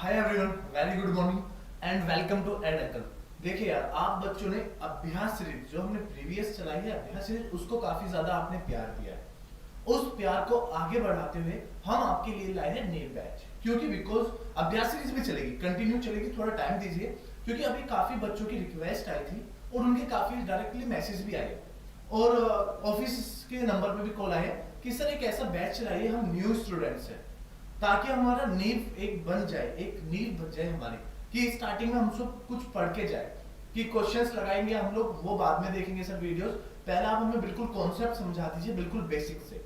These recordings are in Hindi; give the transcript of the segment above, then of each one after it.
Hi everyone, very good morning and welcome to Ed Uncle. देखिए यार, आप बच्चों ने अभ्यास सीरीज जो हमने प्रीवियस चलाई है अभ्यास सीरीज, उसको काफी ज्यादा आपने प्यार दिया है। उस प्यार को आगे बढ़ाते हुए हम आपके लिए लाए हैं न्यू बैच, क्योंकि बिकॉज अभ्यास सीरीज भी चलेगी, कंटिन्यू चलेगी, थोड़ा टाइम दीजिए, क्योंकि अभी काफी बच्चों की रिक्वेस्ट आई थी और उनके काफी डायरेक्टली मैसेज भी आए और ऑफिस के नंबर पे भी कॉल आए कि सर एक ऐसा बैच चलाइए, हम न्यू स्टूडेंट्स हैं, ताकि हमारा नींव एक बन जाए, एक नींव बन जाए हमारी, कि स्टार्टिंग में हम सब कुछ पढ़ के जाए, कि क्वेश्चंस लगाएंगे हम लोग, वो बाद में देखेंगे सर वीडियोस। पहले आप हमें बिल्कुल कॉन्सेप्ट समझा दीजिए, बिल्कुल बेसिक से।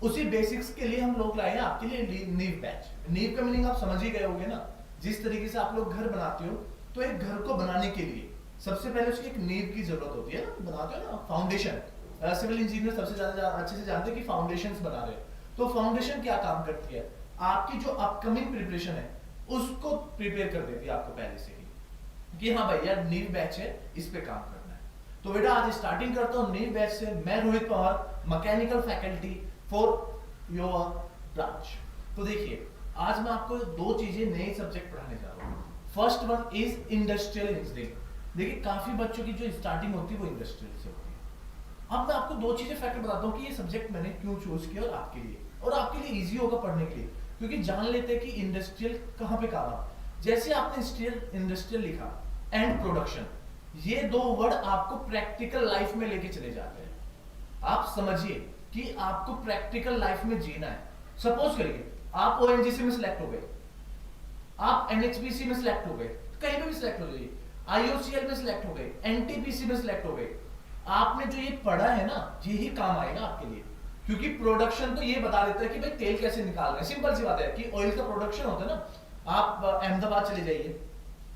उसी बेसिक्स के लिए हम लोग लाए हैं आपके लिए नींव बैच। नींव का मीनिंग आप समझ ही गए होंगे ना, जिस तरीके से आप लोग घर बनाते हो, तो एक घर को बनाने के लिए सबसे पहले उसकी एक नींव की जरूरत होती है ना, बनाते हो ना फाउंडेशन। सिविल इंजीनियर सबसे ज्यादा अच्छे से जानते हैं कि फाउंडेशंस बना रहे हैं, तो फाउंडेशन क्या काम करती है, आपकी जो अपकमिंग प्रिपरेशन है उसको प्रिपेयर कर देती है आपको पहले से ही, कि हाँ भाई यार नीव बैच है, इस पे काम करना है। तो बेटा आज स्टार्टिंग करता हूँ नीव बैच से। मैं Rohit Pawar, mechanical faculty for your branch. तो देखिए आज मैं आपको दो चीजें नए सब्जेक्ट पढ़ाने जा रहा हूँ। First one is industrial engineering. देखिए काफी बच्चों की जो स्टार्टिंग होती है वो इंडस्ट्रियल से होती है। अब मैं आपको दो चीजें फैक्टर बताता हूँ कि ये सब्जेक्ट मैंने क्यों चूज किया और आपके लिए, और आपके लिए इजी होगा पढ़ने के लिए, क्योंकि जान लेते हैं कि इंडस्ट्रियल कहाँ पे काम है। जैसे आपने इंडस्ट्रियल लिखा एंड प्रोडक्शन, ये दो वर्ड आपको प्रैक्टिकल लाइफ में लेके चले जाते हैं। आप समझिए कि आपको प्रैक्टिकल लाइफ में जीना है। सपोज करिए आप ओएनजीसी में सिलेक्ट हो गए, आप एनएचपीसी में सिलेक्ट हो गए, कहीं पे भी सिलेक्ट हो जाइए, आईओसीएल में सिलेक्ट हो गए, एनटीपीसी में सिलेक्ट हो गए, आपने जो ये पढ़ा है ना यही काम आएगा आपके लिए। क्योंकि प्रोडक्शन तो ये बता देता है कि भाई तेल कैसे निकाल रहे हैं, सिंपल सी बात है कि ऑयल का प्रोडक्शन होता है ना। आप अहमदाबाद चले जाइए,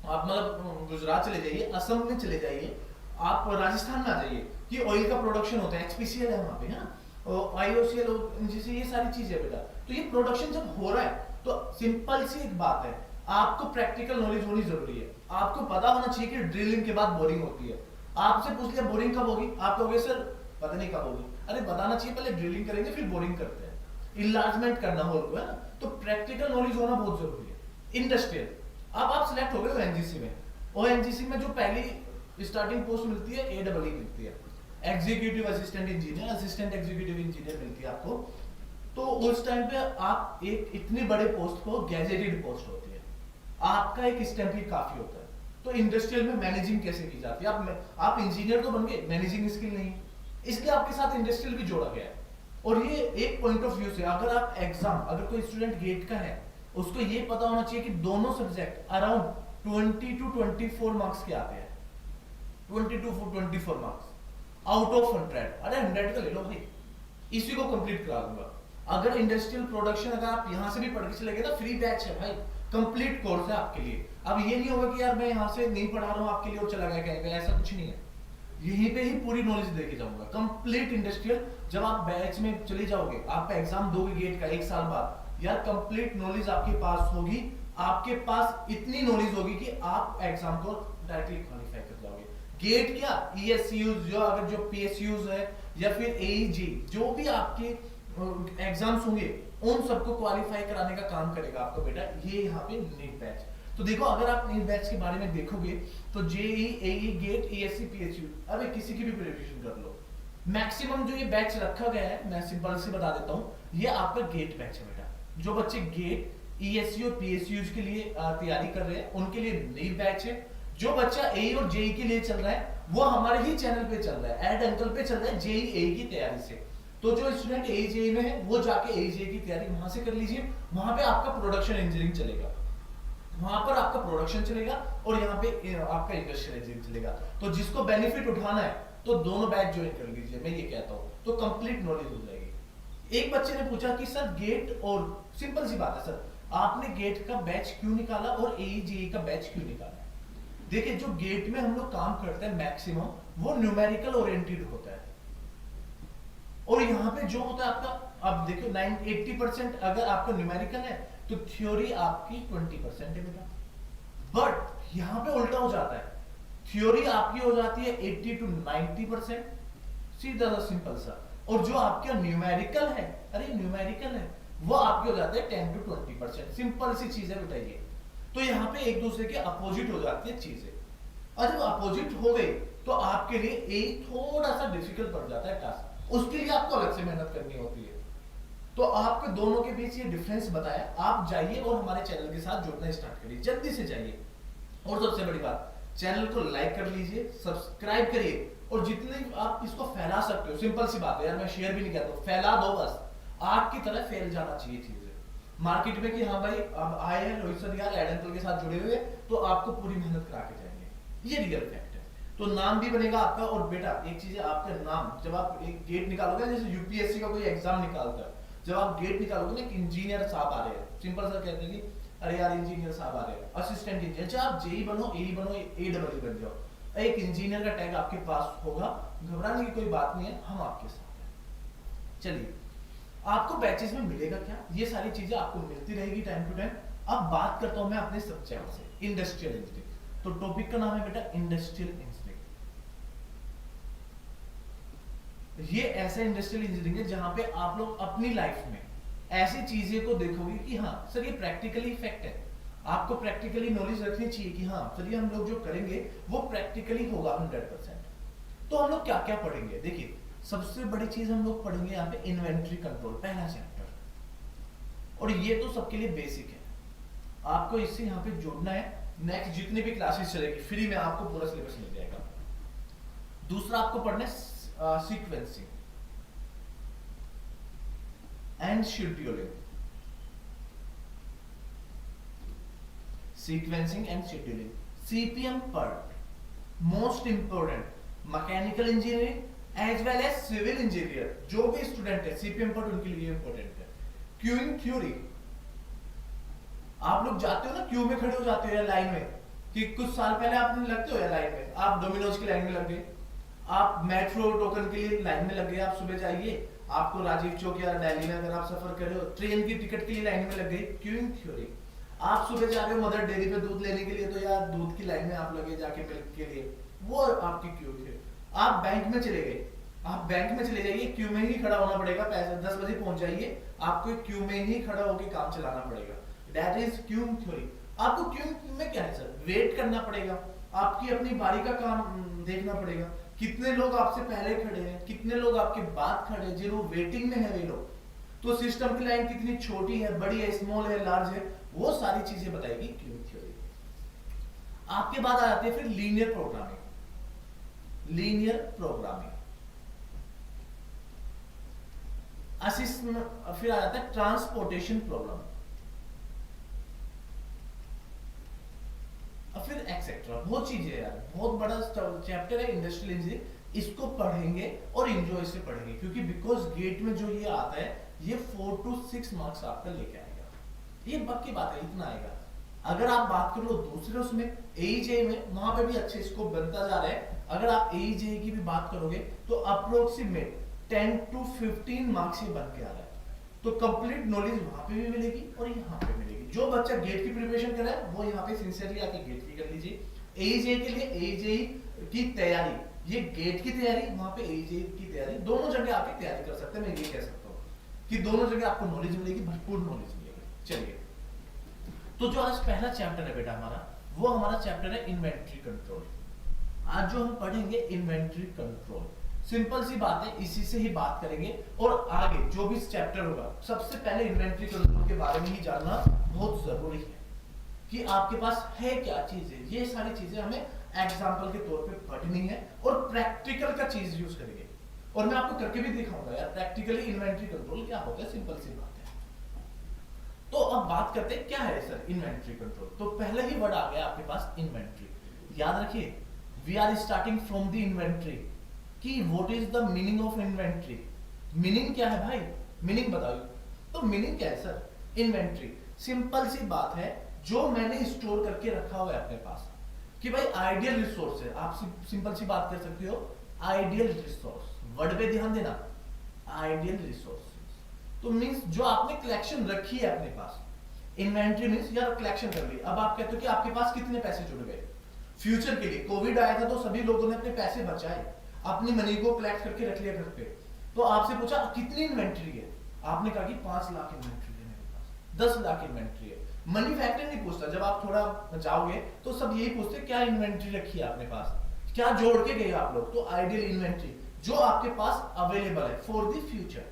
आप मतलब गुजरात चले जाइए, असम में चले जाइए, आप राजस्थान में आ जाइए, कि ऑयल का प्रोडक्शन होता है, एचपीसीएल है वहां पे, है ना, आईओसीएल, जैसे ये सारी चीजें बेटा। तो ये प्रोडक्शन जब हो रहा है तो सिंपल सी एक बात है, आपको प्रैक्टिकल नॉलेज होनी जरूरी है। आपको पता होना चाहिए कि ड्रिलिंग के बाद बोरिंग होती है। आपसे पूछ लिया बोरिंग कब होगी, आप कहोगे सर पता नहीं कब होगी। अरे बताना चाहिए, पहले ड्रिलिंग करेंगे फिर बोरिंग करते हैं, इलाजमेंट करना होल को, है ना। तो प्रैक्टिकल नॉलेज होना बहुत जरूरी है। इंडस्ट्रियल, अब आप सिलेक्ट हो गए ओएनजीसी में। ओएनजीसी में जो पहली स्टार्टिंग पोस्ट मिलती है एडब्ल्यू मिलती है, executive assistant engineer, assistant executive engineer मिलती है आपको। तो उस टाइम पे आप एक इतनी बड़े पोस्ट को, गैजेटेड पोस्ट होती है, आपका एक स्टैंप ही काफी होता है। तो इंडस्ट्रियल में मैनेजिंग कैसे की जाती है, आप इंजीनियर तो बन गए, मैनेजिंग स्किल नहीं, इसलिए आपके साथ इंडस्ट्रियल भी जोड़ा गया है। और ये एक पॉइंट ऑफ व्यू से, अगर आप एग्जाम, अगर कोई स्टूडेंट गेट का है, उसको ये पता होना चाहिए कि दोनों सब्जेक्ट अराउंड 20 to 24 मार्क्स के आते हैं। 20 to 24 मार्क्स आउट ऑफ 100। अरे 100 का ले लो भाई, इसी को कंप्लीट करा दूंगा। अगर इंडस्ट्रियल प्रोडक्शन अगर आप यहां से भी पढ़ के चले गए ना, फ्री बैच है भाई, कंप्लीट कोर्स है आपके लिए। अब ये नहीं होगा कि यार मैं यहाँ से नहीं पढ़ा रहा हूँ आपके लिए और चला गया कहीं पे, ऐसा कुछ नहीं है। यहीं पे ही पूरी नॉलेज देके जाऊंगा, कंप्लीट इंडस्ट्रियल। जब आप बैच में चले जाओगे, आप एग्जाम दोगे गेट का 1 साल बाद, यार कंप्लीट नॉलेज आपके पास होगी। आपके पास इतनी नॉलेज होगी कि आप एग्जाम को डायरेक्टली क्वालिफाई कर जाओगे। गेट क्या, ईएसयूज, जो अगर जो पीएसयूज है, या फिर एईजी, जो भी आपके एग्जाम्स होंगे, उन सबको क्वालिफाई कराने का काम करेगा आपका बेटा ये यहाँ पे नीट बैच। तो देखो अगर आप नीट बैच के बारे में देखोगे तो जेई, एई, गेट, ईएससी, पीएसयू, अबे किसी की भी प्रिपरेशन कर लो, मैक्सिमम जो ये बैच रखा गया है, मैं सिंपल से बता देता हूँ, ये आपका गेट बैच है बेटा। जो बच्चे गेट, ईएससी और पीएसयू के लिए तैयारी कर रहे हैं, उनके लिए नीट बैच है। जो बच्चा एई और जेई के लिए चल रहा है, वो हमारे ही चैनल पे चल रहा है, एड अंकल पे चल रहा है, जेई एई की तैयारी से। तो जो स्टूडेंट एईजे में है, वो जाके एईजे की तैयारी वहां से कर लीजिए। वहां पे आपका प्रोडक्शन इंजीनियरिंग चलेगा, वहां पर आपका प्रोडक्शन चलेगा, और यहाँ पे आपका इंडस्ट्रियल इंजीनियरिंग चलेगा। तो जिसको बेनिफिट उठाना है तो दोनों बैच ज्वाइन कर लीजिए, मैं ये कहता हूँ, तो कंप्लीट नॉलेज हो जाएगी। एक बच्चे ने पूछा कि सर गेट, और सिंपल सी बात है सर, आपने गेट का बैच क्यों निकाला और एईजे का बैच क्यों निकाला? देखिए जो गेट में हम लोग काम करते हैं मैक्सिमम, वो न्यूमेरिकल ओरिएंटेड होता है, और यहाँ पे जो होता है आपका, अब देखो 80% अगर आपका न्यूमेरिकल है तो थ्योरी आपकी 20% है बेटा। बट यहाँ पे उल्टा हो जाता है, थ्योरी आपकी हो जाती है 80 to 90%, सीधा सा सिंपल सा, और जो आपका न्यूमेरिकल है, अरे न्यूमेरिकल है, वो आपके हो जाते हैं 10 to 20%। सिंपल सी चीज है बेटा ये। तो यहाँ पे एक दूसरे के अपोजिट हो जाती है चीजें, और जब अपोजिट हो गई तो आपके लिए एक थोड़ा सा डिफिकल्ट पड़ जाता है टास्क, उसके लिए आपको अलग से मेहनत करनी होती है। तो आपके दोनों के बीच ये डिफरेंस बताया, आप जाइए और हमारे चैनल के साथ जुड़ना स्टार्ट करिए, जल्दी से जाइए। और सबसे बड़ी बात, चैनल को लाइक कर लीजिए, सब्सक्राइब करिए, और जितने आप इसको फैला सकते हो, सिंपल सी बात है यार, मैं शेयर भी नहीं कहता हूं, फैला दो बस, आग की तरह फैल जाना चाहिए चीजें मार्केट में कि हाँ भाई अब आए हैं रोहित सर यार एड अंकल के साथ जुड़े हुए, तो आपको पूरी मेहनत करा के जाएंगे, ये रियल फैक्ट है। तो नाम भी बनेगा आपका, और बेटा एक चीज है, आपका नाम जब आप एक गेट निकालोगे, जैसे यूपीएससी का कोई एग्जाम निकालता है, जब आप गेट निकालोगे ना, इंजीनियर साहब आ रहे हैं, सिंपल सा कहते हैं कि अरे यार इंजीनियर साहब आ रहे हैं, असिस्टेंट इंजीनियर, चाहे आप जेई बनो, एई बनो, एडब्ल्यू बन जाओ, एक इंजीनियर का टैग आपके पास होगा, घबराने की कोई बात नहीं है, हम आपके साथ हैं। चलिए, आपको बैचेस में मिलेगा क्या, ये सारी चीजें आपको मिलती रहेगी टाइम टू टाइम। अब बात करता हूं मैं अपने सब्जेक्ट से, इंडस्ट्रियल इंजीनियरिंग। तो टॉपिक का नाम है बेटा इंडस्ट्रियल इंजीनियरिंग। ये ऐसा इंडस्ट्रियल इंजीनियरिंग है जहां पे आप लोग अपनी लाइफ में ऐसी चीजें को देखोगे कि हाँ सर ये प्रैक्टिकली इफेक्ट है, आपको प्रैक्टिकली नॉलेज रखनी चाहिए कि हाँ चलिए हम लोग जो करेंगे वो प्रैक्टिकली होगा 100%। तो हम लोग क्या क्या पढ़ेंगे, देखिए सबसे बड़ी चीज हम लोग पढ़ेंगे यहाँ पे इन्वेंट्री कंट्रोल, पहला चैप्टर, और ये तो सबके लिए बेसिक है, आपको इससे यहाँ पे जोड़ना है। नेक्स्ट जितनी भी क्लासेस चलेगी फ्री में आपको पूरा सिलेबस मिल जाएगा। दूसरा आपको पढ़ना है sequencing and scheduling, sequencing and scheduling, CPM part most important, mechanical engineering as well as civil engineer जो भी स्टूडेंट है, सीपीएम पार्ट उनके लिए इंपॉर्टेंट है। क्यूइंग थ्योरी, आप लोग जाते हो ना क्यू में खड़े हो जाते हो या लाइन में, कि कुछ साल पहले आप लगते हो या लाइन में, आप डोमिनोज की लाइन में लग गए, आप मेट्रो टोकन के लिए लाइन में लग गए, आप सुबह जाइए, आपको राजीव चौक या दिल्ली में अगर आप सफर कर रहे हो ट्रेन की टिकट के लिए लाइन में लग गई, क्यूइंग थ्योरी। आप सुबह जा रहे हो मदर डेयरी पे दूध लेने के लिए, तो यार दूध की लाइन में आप लगे जाके मिल्क के लिए, वो आपकी क्यू थी। आप बैंक में चले गए, आप बैंक में चले जाइए, क्यू में ही खड़ा होना पड़ेगा, पैसे 10 बजे पहुंच जाइए, आपको क्यू में ही खड़ा होकर काम चलाना पड़ेगा, दैट इज क्यूइंग थ्योरी। आपको क्यू में क्या है सर, वेट करना पड़ेगा, आपकी अपनी बारी का काम देखना पड़ेगा, कितने लोग आपसे पहले खड़े हैं, कितने लोग आपके बाद खड़े हैं, जिन्हों वेटिंग में है वे लोग, तो सिस्टम की लाइन कितनी छोटी है, बड़ी है, स्मॉल है, लार्ज है, वो सारी चीजें बताएगी क्यू थ्योरी। आपके बाद आ जाती है फिर लीनियर प्रोग्रामिंग, लीनियर प्रोग्रामिंग फिर आ जाता है ट्रांसपोर्टेशन प्रॉब्लम, फिर एक्सेट्रा, बहुत चीजें यार, बहुत बड़ा चैप्टर है इंडस्ट्रियल इंजीनियरिंग, इसको पढ़ेंगे और एंजॉय से पढ़ेंगे, क्योंकि बिकॉज गेट में जो ये आता है ये 4 to 6 मार्क्स आपका लेके आएगा, ये पक्की बात है, इतना आएगा। अगर आप बात कर लो दूसरे उसमें एईजे में, वहां पे भी अच्छे स्कोप बनता जा रहा है, अगर आप एईजे की भी बात करोगे तो अप्रोक्सीमेट 10 to 15 मार्क्स ये बन के आ रहा है, तो कंप्लीट नॉलेज वहां पे भी मिलेगी और यहाँ पे मिलेगी। जो बच्चा गेट की प्रिपरेशन कर रहा है वो यहाँ पे सिंसियरली आके गेट की कर लीजिए, एईजे के लिए एईजे की तैयारी, ये गेट की तैयारी, वहां पे एईजे की तैयारी, दोनों जगह आप तैयारी कर सकते हैं। मैं ये कह सकता हूँ कि दोनों जगह आपको नॉलेज मिलेगी, भरपूर नॉलेज मिलेगी। चलिए, तो जो आज पहला चैप्टर है बेटा हमारा, वो हमारा चैप्टर है इन्वेंट्री कंट्रोल। आज जो हम पढ़ेंगे इन्वेंट्री कंट्रोल, सिंपल सी बात है, इसी से ही बात करेंगे, और आगे जो भी चैप्टर होगा सबसे पहले इन्वेंट्री कंट्रोल के बारे में ही जानना बहुत जरूरी है, कि आपके पास है क्या चीजें, ये सारी चीजें हमें एग्जाम्पल के तौर पे पढ़नी है, और प्रैक्टिकल का चीज यूज करेंगे, और मैं आपको करके भी दिखाऊंगा यार प्रैक्टिकली इन्वेंट्री कंट्रोल क्या होता है, सिंपल सी बात है। तो अब बात करते हैं क्या है सर इन्वेंट्री कंट्रोल। तो पहले ही वर्ड आ गया आपके पास इन्वेंट्री, याद रखिए we are starting from the inventory, कि what is the meaning of inventory, meaning क्या है भाई, मीनिंग बताओ। तो मीनिंग क्या है सर, इन्वेंट्री सिंपल सी बात है, जो मैंने स्टोर करके रखा हुआ है अपने पास, कि भाई आइडियल रिसोर्स है, आप सिंपल सी बात कर सकते हो, आइडियल रिसोर्स, वर्ड पे ध्यान देना, आइडियल रिसोर्स, तो मींस जो आपने कलेक्शन रखी है अपने पास, इन्वेंट्री मींस यार कलेक्शन कर ली। अब आप कहते हो कि आपके पास कितने पैसे जुड़ गए फ्यूचर के लिए, कोविड आया था तो सभी लोगों ने अपने पैसे बचाए, अपनी मनी को कलेक्ट करके रख लिया घर पे, तो आपसे पूछा कितनी इन्वेंट्री है, आपने कहा कि 5 लाख इन्वेंट्री है मेरे पास, 10 लाख इन्वेंट्री है। मैन्युफैक्चरर नहीं पूछता, जब आप थोड़ा जाओगे तो सब यही पूछते क्या इन्वेंट्री रखी है आपने पास, क्या जोड़ के गए आप लोग। तो आइडियल इन्वेंट्री जो आपके पास अवेलेबल है फॉर द फ्यूचर।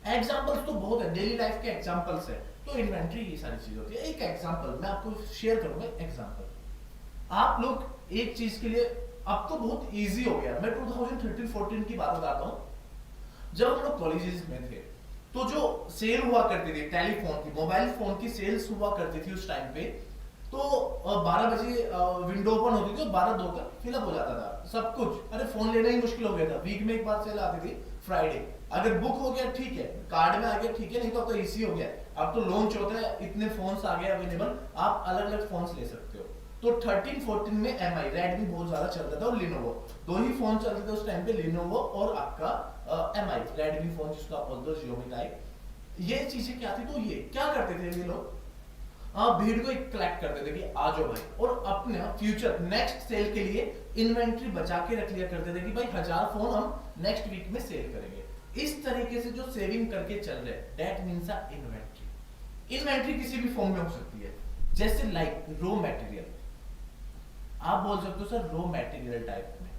एग्जांपल्स तो बहुत है, डेली लाइफ के एग्जांपल्स है, तो इन्वेंट्री ये सारी चीज होती है। एक एग्जांपल मैं आपको शेयर करूंगा, एग्जांपल आप लोग एक चीज के लिए, अब तो बहुत इजी हो गया। मैं 2013-14 की बात बताता हूं, जब हम लोग कॉलेजेस में थे तो जो सेल हुआ करती थी टेलीफोन की, मोबाइल फोन की सेल्स हुआ करती थी उस टाइम पे, तो 12 बजे विंडो ओपन होती थी और 12-2 तक फिलअप हो जाता था सब कुछ। अरे फोन लेना ही मुश्किल हो गया था, वीक में एक बार सेल आती थी फ्राइडे, अगर बुक हो गया ठीक है, कार्ड में आ गया ठीक है, नहीं तो अब तो इजी हो गया, अब तो लॉन्च होता है, इतने फोन्स आ गए अवेलेबल, आप अलग अलग फोन्स ले सकते हो। तो 13-14 में एमआई रेडमी बहुत ज्यादा चलता था और लिनोवो, दो ही फोन चलते थे उस टाइम पे, लिनोवो और आपका एमआई रेडमी फोन जिसको आप बोलते हो जियोमी टाइप। ये चीजें क्या थी, तो ये क्या करते थे ये लोग, भीड़ को कलेक्ट करते थे कि आ जाओ भाई, और अपने फ्यूचर नेक्स्ट सेल के लिए इन्वेंट्री बचा के रख लिया करते थे कि भाई 1000 फोन हम नेक्स्ट वीक में सेल करेंगे। इस तरीके से जो सेविंग करके चल रहे हैं, that means a inventory. Inventory किसी भी फॉर्म में हो सकती है, जैसे लाइक रॉ मटेरियल, आप बोल सकते हो सर रॉ मटेरियल टाइप में,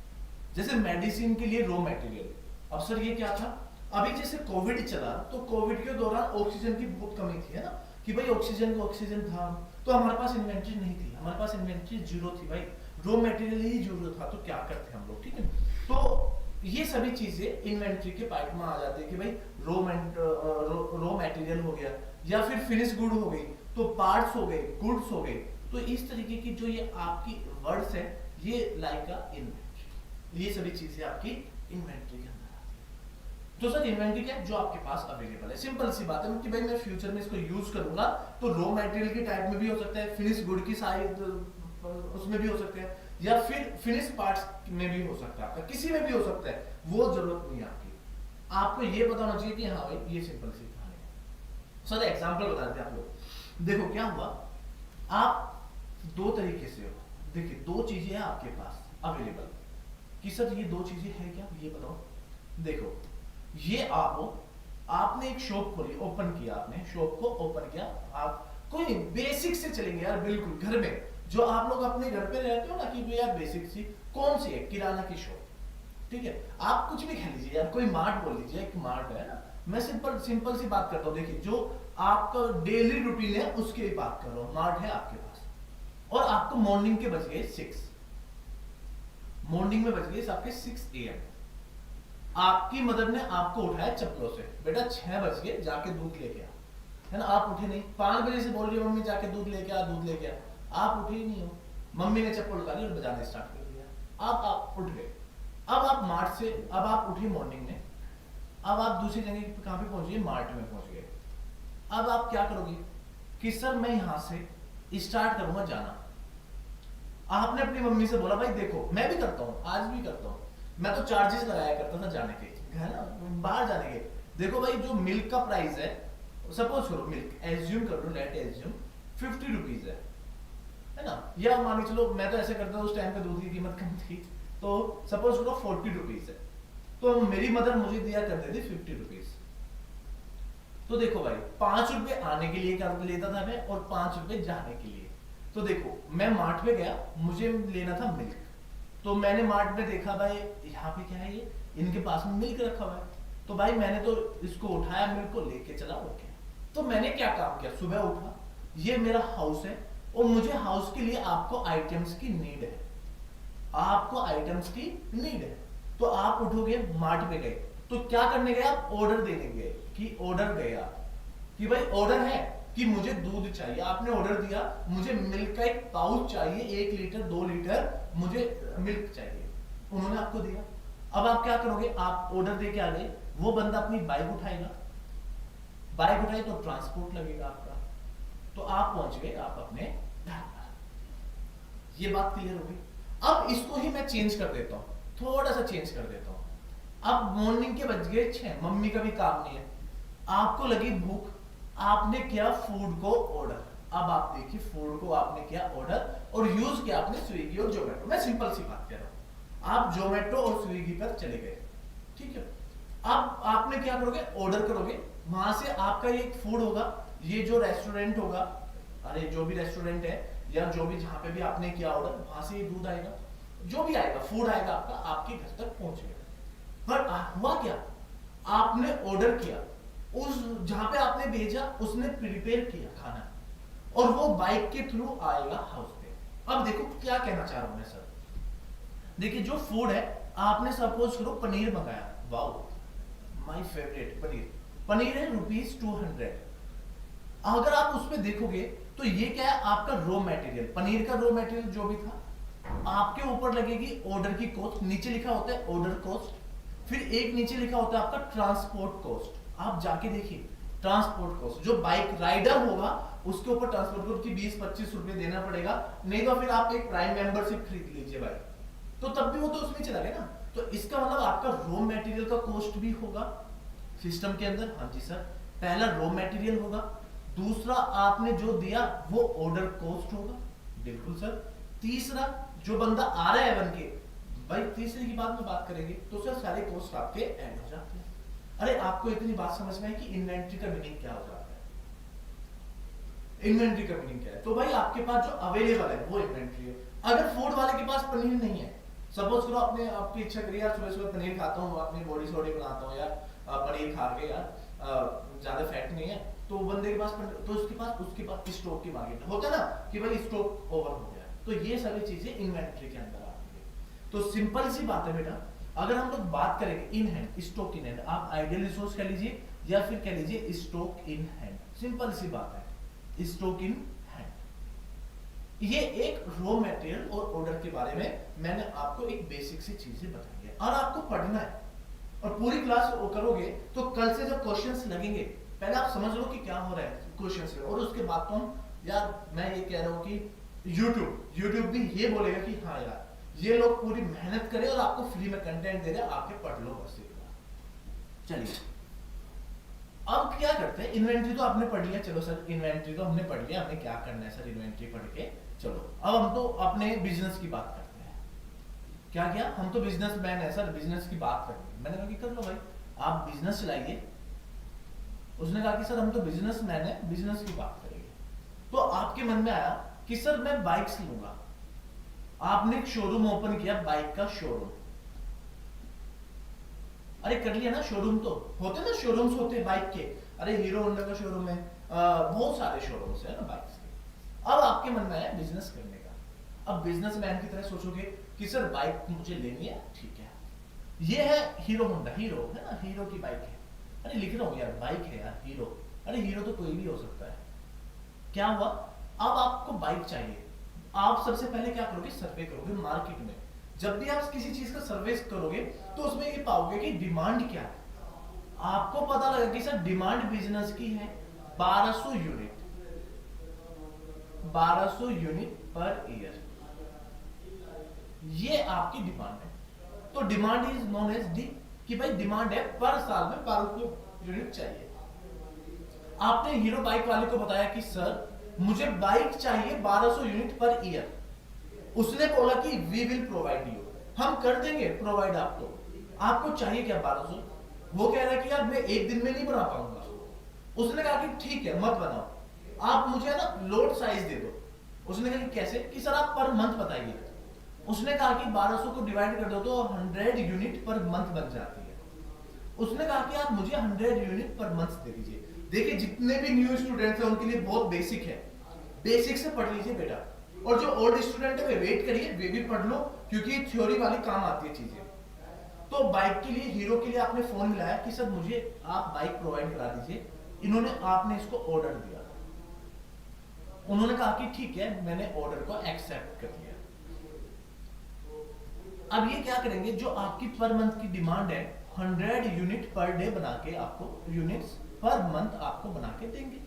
जैसे मेडिसिन के लिए रॉ मटेरियल। अब सर ये क्या था, अभी जैसे कोविड चला तो कोविड के दौरान ऑक्सीजन की बहुत कमी थी, है ना, कि भाई ऑक्सीजन था, तो हमारे पास इन्वेंट्री नहीं थी, हमारे पास इन्वेंट्री जीरो थी भाई, रॉ मटेरियल ही जीरो था, तो क्या करते हम लोग, ठीक है। तो ये सभी चीजें इन्वेंट्री के पार्ट में आ जाती है कि भाई रॉ मटेरियल हो गया, या फिर फिनिश गुड हो गई, तो पार्ट्स हो गए, गुड्स हो गए। तो इस तरीके की जो ये आपकी वर्ड्स है, ये लाइक अ इन्वेंट्री, ये सभी चीजें आपकी इन्वेंट्री के अंदर आती है। तो सर इन्वेंट्री क्या है, जो आपके पास अवेलेबल है, सिंपल सी बात है कि भाई मैं फ्यूचर में इसको यूज करूंगा, तो रॉ मटेरियल की टाइप में भी हो सकता है, फिनिश गुड की साइड उसमें भी हो सकते हैं, या फिर फिनिश पार्ट्स में भी हो सकता है, आपका किसी में भी हो सकता है, वो जरूरत नहीं है आपकी, आपको ये पता होना चाहिए कि हाँ भाई ये सिंपल सी कहानी है। सर एग्जांपल बता देते हैं आप लोग, देखो क्या हुआ, आप दो तरीके से हो, देखिए दो चीजें हैं आपके पास अवेलेबल, कि सर ये दो चीजें हैं क्या, ये बताओ। देखो ये आप हो, आपने एक शॉप खोली, ओपन किया, आपने शॉप को ओपन किया, आप कोई बेसिक से चलेंगे यार, बिल्कुल घर में जो आप लोग अपने घर पे रहते हो ना, कि यार बेसिक सी कौन सी है, किराना की शॉप, ठीक है, आप कुछ भी कह लीजिए यार, कोई मार्ट बोल लीजिए, एक मार्ट है ना, मैं सिंपल सी बात करता हूँ, देखिए जो आपका डेली रूटीन है उसकी बात कर रहा हूँ, मार्ट है आपके पास, और आपको मॉर्निंग के बज गए 6, मॉर्निंग में बज गए आपके 6 AM, आपकी मदर ने आपको उठाया चप्पलों से, बेटा 6 बज गए जाके दूध लेके आ, है ना, आप उठे नहीं, 5 बजे से बोल रही है मम्मी जाके दूध लेके आ, दूध लेके आ, आप उठे ही नहीं हो, मम्मी ने चप्पल उतारी और बजाना स्टार्ट कर दिया, आप उठ गए, अब आप मार्ट से, अब आप उठे मॉर्निंग में, अब आप दूसरी जगह कहां पे पहुंच गए, मार्ट में पहुंच गए, अब आप क्या करोगे कि सर मैं यहां से स्टार्ट करूंगा जाना, आपने अपनी मम्मी से बोला भाई देखो मैं भी करता हूं, आज भी करता हूं, मैं तो चार्जेस लगाया करता था जाने के, है ना, बाहर जाने के, देखो भाई जो मिल्क का प्राइस है, सपोज करो मिल्क एज्यूम कर लो, लेट एज्यूम 50 रुपीज है ना, या मान के चलो मैं तो ऐसे करता था, उस टाइम पे दूध की कीमत कम थी, तो सपोज करो 40 रुपीज है, तो मेरी मदर मुझे दिया करते थे 50 रुपीज, तो देखो भाई 5 रुपए आने के लिए कर लेता था मैं, और 5 रुपए जाने के लिए, तो देखो मैं मार्ट में गया, मुझे लेना था मिल्क, तो मैंने मार्ट में देखा भाई यहाँ पे क्या है, ये इनके पास में मिल्क रखा हुआ है, तो भाई मैंने तो इसको उठाया, मिल्क को लेके चला, ओके, तो मैंने क्या काम किया, सुबह उठा, ये मेरा हाउस है, और मुझे हाउस के लिए आपको आइटम्स की नीड है, आपको आइटम्स की नीड है, तो आप उठोगे, मार्ट पे गए, तो क्या करने गए आप, ऑर्डर देने गए, कि ऑर्डर गया कि भाई ऑर्डर है कि मुझे दूध चाहिए, आपने ऑर्डर दिया मुझे मिल्क का एक पाउच चाहिए, 1 लीटर 2 लीटर मुझे मिल्क चाहिए, उन्होंने आपको दिया, अब आप क्या करोगे, आप ऑर्डर दे के आ गए, वो बंदा अपनी बाइक उठाएगा, बाइक उठाए तो ट्रांसपोर्ट लगेगा आपका, तो आप पहुंच गए आप अपने घर पर, ये बात क्लियर हो गई। अब इसको ही मैं चेंज कर देता हूं, थोड़ा सा चेंज कर देता हूं, अब मॉर्निंग के बज गए 6, मम्मी का भी काम नहीं है, आपको लगी भूख, आपने किया फूड को ऑर्डर, अब आप देखिए फूड को आपने किया ऑर्डर और यूज किया आपने स्विगी और जोमेटो, मैं सिंपल सी बात कर रहा हूं, आप जोमेटो और स्विगी पर चले गए, ठीक है, अब आपने क्या करोगे, ऑर्डर करोगे, वहां से आपका ये फूड होगा, ये जो रेस्टोरेंट होगा, अरे जो भी रेस्टोरेंट है या जो भी जहाँ पे भी आपने किया ऑर्डर, वहां से ये दूध आएगा, जो भी आएगा फूड आएगा आपका, आपके घर तक पहुंचेगा। पर हुआ क्या, आपने ऑर्डर किया, उस जहां पे आपने भेजा उसने प्रिपेयर किया खाना, और वो बाइक के थ्रू आएगा हाउस पे। अब देखो क्या कहना चाह रहा हूं मैं सर, देखिए जो फूड है, आपने सपोज करो पनीर मंगाया, wow my favourite paneer, paneer है ₹200। अगर आप उसमें देखोगे तो ये क्या है, आपका रॉ मटेरियल, पनीर का रॉ मटेरियल जो भी था, आपके ऊपर लगेगी ऑर्डर की कॉस्ट, नीचे लिखा होता है ऑर्डर कॉस्ट, फिर एक नीचे लिखा होता है आपका ट्रांसपोर्ट कॉस्ट। आप जाके देखिए ट्रांसपोर्ट कॉस्ट, जो बाइक राइडर होगा उसके ऊपर ट्रांसपोर्ट कॉस्ट की 20-25 रुपए देना पड़ेगा, नहीं तो फिर आप एक प्राइम मेंबरशिप खरीद लीजिए भाई, तो तब भी वो तो उसमें चला गया ना। तो इसका मतलब आपका रॉ मटेरियल का कॉस्ट भी होगा सिस्टम के अंदर। हाँ जी सर, पहला रॉ मटेरियल होगा, दूसरा आपने जो दिया वो ऑर्डर कॉस्ट होगा, बिल्कुल सर, तीसरा जो बंदा आ रहा है बन के, भाई तीसरे की बात में बात करेंगे तो सर सारे कॉस्ट आपके ऐड हो जाते हैं। अरे आपको इतनी बात समझ में है कि इन्वेंट्री का मीनिंग क्या हो जाता है, इन्वेंट्री का मीनिंग क्या है, तो भाई आपके पास जो अवेलेबल है वो इन्वेंट्री है। अगर फूड वाले के पास पनीर नहीं है, सपोज करो आपने, आपकी इच्छा करी यार सुबह सुबह पनीर खाता हूँ, अपनी बॉडी सॉडी बनाता हूँ यार, पनीर खा के यार ज्यादा फैट नहीं है, तो बंदे के पास पनीर, तो उसके पास स्टॉक की मार्केट होता है ना कि भाई स्टॉक ओवर हो गया, तो ये सारी चीजें इन्वेंट्री के अंदर आती है। तो सिंपल सी बात है बेटा, अगर हम लोग बात करेंगे in hand, stock in hand, आप आइडियल रिसोर्स कह लीजिए या फिर कह लीजिए स्टॉक इन हैंड, सिंपल सी बात है, स्टॉक इन हैंड। ये एक रॉ मटेरियल और ऑर्डर के बारे में मैंने आपको एक बेसिक सी चीजें बताई है, और आपको पढ़ना है, और पूरी क्लास करोगे तो कल से जब क्वेश्चंस लगेंगे, पहले आप समझ लो कि क्या हो रहा है क्वेश्चंस में, और उसके बाद तो हम, यार मैं ये कह रहा हूँ कि यूट्यूब भी ये बोलेगा कि हाँ यार ये लोग पूरी मेहनत करें और आपको फ्री में कंटेंट दे रहे हैं, आके पढ़ लो बस एक बार। चलिए अब क्या करते हैं, इन्वेंट्री तो आपने पढ़ लिया, चलो सर इन्वेंट्री तो हमने पढ़ लिया, हमें क्या करना है सर इन्वेंट्री पढ़ के, चलो अब हम तो अपने बिजनेस की बात करते हैं। क्या किया, हम तो बिजनेस मैन है सर, बिजनेस की बात करेंगे, मैंने कहा कि कर लो भाई आप बिजनेस चलाइए, उसने कहा कि सर हम तो बिजनेस मैन है, बिजनेस की बात करेंगे। तो आपके मन में आया कि सर मैं बाइक्स लूंगा, आपने एक शोरूम ओपन किया, बाइक का शोरूम, अरे कर लिया ना, शोरूम तो होते ना, शोरूम्स होते हैं बाइक के, अरे हीरो होंडा का शोरूम है, बहुत सारे शोरूम्स है ना बाइक्स के। अब आपके मन में आया बिजनेस करने का, अब बिजनेसमैन की तरह सोचोगे कि सर बाइक मुझे लेनी है, ठीक है, ये है हीरो होंडा, हीरो है ना, हीरो की बाइक है, अरे लिख रहा हूँ यार बाइक है यार हीरो, अरे हीरो तो कोई भी हो सकता है। क्या हुआ, अब आपको बाइक चाहिए, आप सबसे पहले क्या करोगे, सर्वे करोगे मार्केट में। जब भी आप किसी चीज का सर्वे करोगे तो उसमें ये पाओगे कि डिमांड क्या है, आपको पता लगा कि सर डिमांड बिजनेस की है 1200 यूनिट, 1200 यूनिट पर ईयर, ये आपकी डिमांड है। तो demand is known as D, कि भाई डिमांड है पर साल में 1200 यूनिट चाहिए। आपने हीरो बाइक वाले को बताया कि सर मुझे बाइक चाहिए 1200 यूनिट पर ईयर, उसने बोला कि वी विल प्रोवाइड यू, हम कर देंगे प्रोवाइड आपको, आपको चाहिए क्या 1200, वो कह रहा है कि यार मैं एक दिन में नहीं बना पाऊंगा, उसने कहा कि ठीक है मत बनाओ, आप मुझे ना लोड साइज दे दो। उसने कहा कि कैसे, कि सर आप पर मंथ बताइए। उसने कहा कि 1200 को डिवाइड कर दो तो 100 यूनिट पर मंथ बन जाती है। उसने कहा कि आप मुझे 100 यूनिट पर मंथ दे दीजिए। देखिए जितने भी न्यू स्टूडेंट्स हैं उनके लिए बहुत बेसिक है, बेसिक से पढ़ लीजिए बेटा, और जो ओल्ड स्टूडेंट है वे वेट करिए, वे भी पढ़ लो क्योंकि थ्योरी वाली काम आती है चीजें। तो बाइक के लिए, हीरो के लिए आपने फोन मिलाया कि सर मुझे आप बाइक प्रोवाइड करा दीजिए, इन्होंने, आपने इसको ऑर्डर दिया, उन्होंने कहा कि ठीक है मैंने ऑर्डर को एक्सेप्ट कर लिया। अब ये क्या करेंगे, जो आपकी पर मंथ की डिमांड है 100 यूनिट पर डे बना के आपको, यूनिट्स पर मंथ आपको बना के देंगे,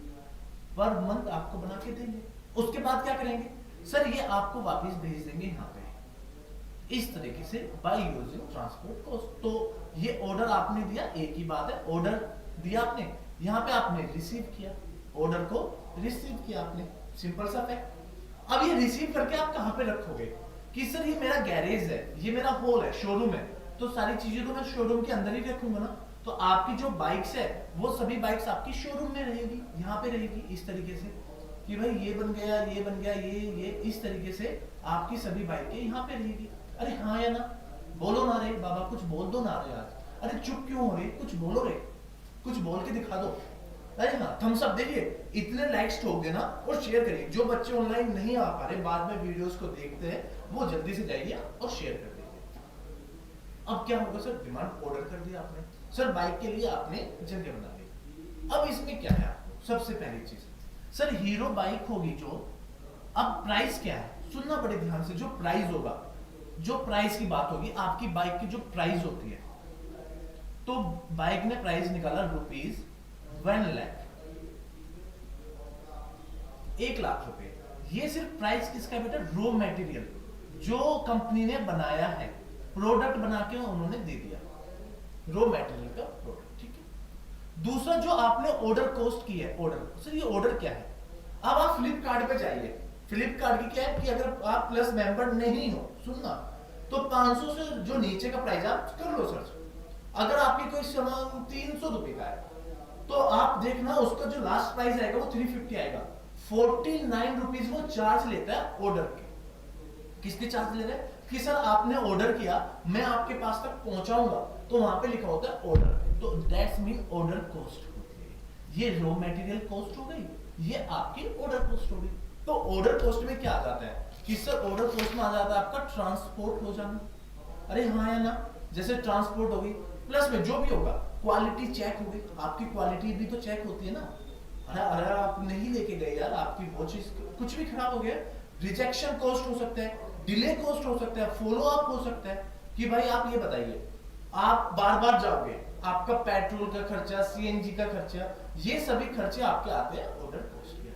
पर मंथ आपको बना के देंगे। उसके बाद क्या करेंगे, सर ये आपको वापस भेज देंगे यहाँ पे, इस तरीके से बाय यूजिंग ट्रांसपोर्ट कॉस्ट। तो ये ऑर्डर आपने दिया, एक ही बात है, ऑर्डर दिया आपने, यहाँ पे आपने रिसीव किया, ऑर्डर को रिसीव किया आपने, सिंपल सा फैक्ट। अब ये रिसीव करके आप कहाँ पे रखोगे, कि सर ये मेरा गैरेज है, ये मेरा हॉल है, शोरूम है, तो सारी चीजें तो मैं शोरूम के अंदर ही रखूंगा ना, तो आपकी जो बाइक्स है वो सभी बाइक्स आपकी शोरूम में रहेगी, यहाँ पे रहेगी इस तरीके से कि भाई ये बन गया, ये बन गया, ये इस तरीके से आपकी सभी बाइकें यहाँ पे रहेगी। अरे हाँ या ना, बोलो ना रे बाबा, कुछ बोल दो ना रे आज। अरे चुप क्यों हो रहे, कुछ बोलो रे, कुछ बोल के दिखा दो। अरे हाँ, थम्स अप देखिए, इतने लाइक्स ठोक देना और शेयर करिए। जो बच्चे ऑनलाइन नहीं आ पा रहे, बाद में वीडियोस को देखते हैं, वो जल्दी से जाइए और शेयर कर दीजिए। अब क्या होगा सर, डिमांड ऑर्डर कर दिया आपने, सर बाइक के लिए आपने जगह बना दी। अब इसमें क्या है, आपको सबसे पहली चीज सर हीरो बाइक होगी जो, अब प्राइस क्या है सुनना बड़े ध्यान से। जो प्राइस होगा, जो प्राइस की बात होगी, आपकी बाइक की जो प्राइस होती है, तो बाइक ने प्राइस निकाला ₹1 लाख, 1 लाख रुपए। ये सिर्फ प्राइस किसका बेटा, रॉ मटेरियल जो कंपनी ने बनाया है, प्रोडक्ट बना के उन्होंने दे दिया, रॉ मटेरियल का प्रोडक्ट, ठीक है। दूसरा जो आपने ऑर्डर कॉस्ट की है, ऑर्डर सर ये ऑर्डर क्या है। अब आप फ्लिपकार्ट पे जाइए, फ्लिपकार्ट की क्या है कि अगर आप प्लस मेंबर नहीं हो, सुनना, तो 500 से जो नीचे का प्राइस आप कर लो सर्च। अगर आपकी कोई सामान 300 रुपए का है, तो आप देखना उसका जो लास्ट प्राइस आएगा वो 350 आएगा। 49 रुपीज वो चार्ज लेता है ऑर्डर के। किसके चार्ज ले रहे हैं कि सर आपने ऑर्डर किया, मैं आपके पास तक पहुंचाऊंगा, तो वहां पे लिखा होता है ऑर्डर, तो दैट्स मीन ऑर्डर कॉस्ट होती है। ये रॉ मटेरियल कॉस्ट हो गई, ये आपकी ऑर्डर कॉस्ट हो गई। तो ऑर्डर कॉस्ट में क्या आ जाता है कि सर ऑर्डर कॉस्ट में आ जाता है आपका ट्रांसपोर्ट हो जाना। अरे हाँ या ना, जैसे ट्रांसपोर्ट हो गई, प्लस में जो भी होगा क्वालिटी चेक हो गई, आपकी क्वालिटी भी तो चेक होती है ना। अरे आप नहीं लेके गए यार, आपकी वो चीज कुछ भी खराब हो गया, रिजेक्शन कॉस्ट हो सकता है, डिले कॉस्ट हो सकता है, फॉलो अप हो सकता है कि भाई आप ये बताइए, आप बार बार जाओगे, आपका पेट्रोल का खर्चा, सीएनजी का खर्चा, ये सभी खर्चे आपके आते हैं ऑर्डर कॉस्ट में,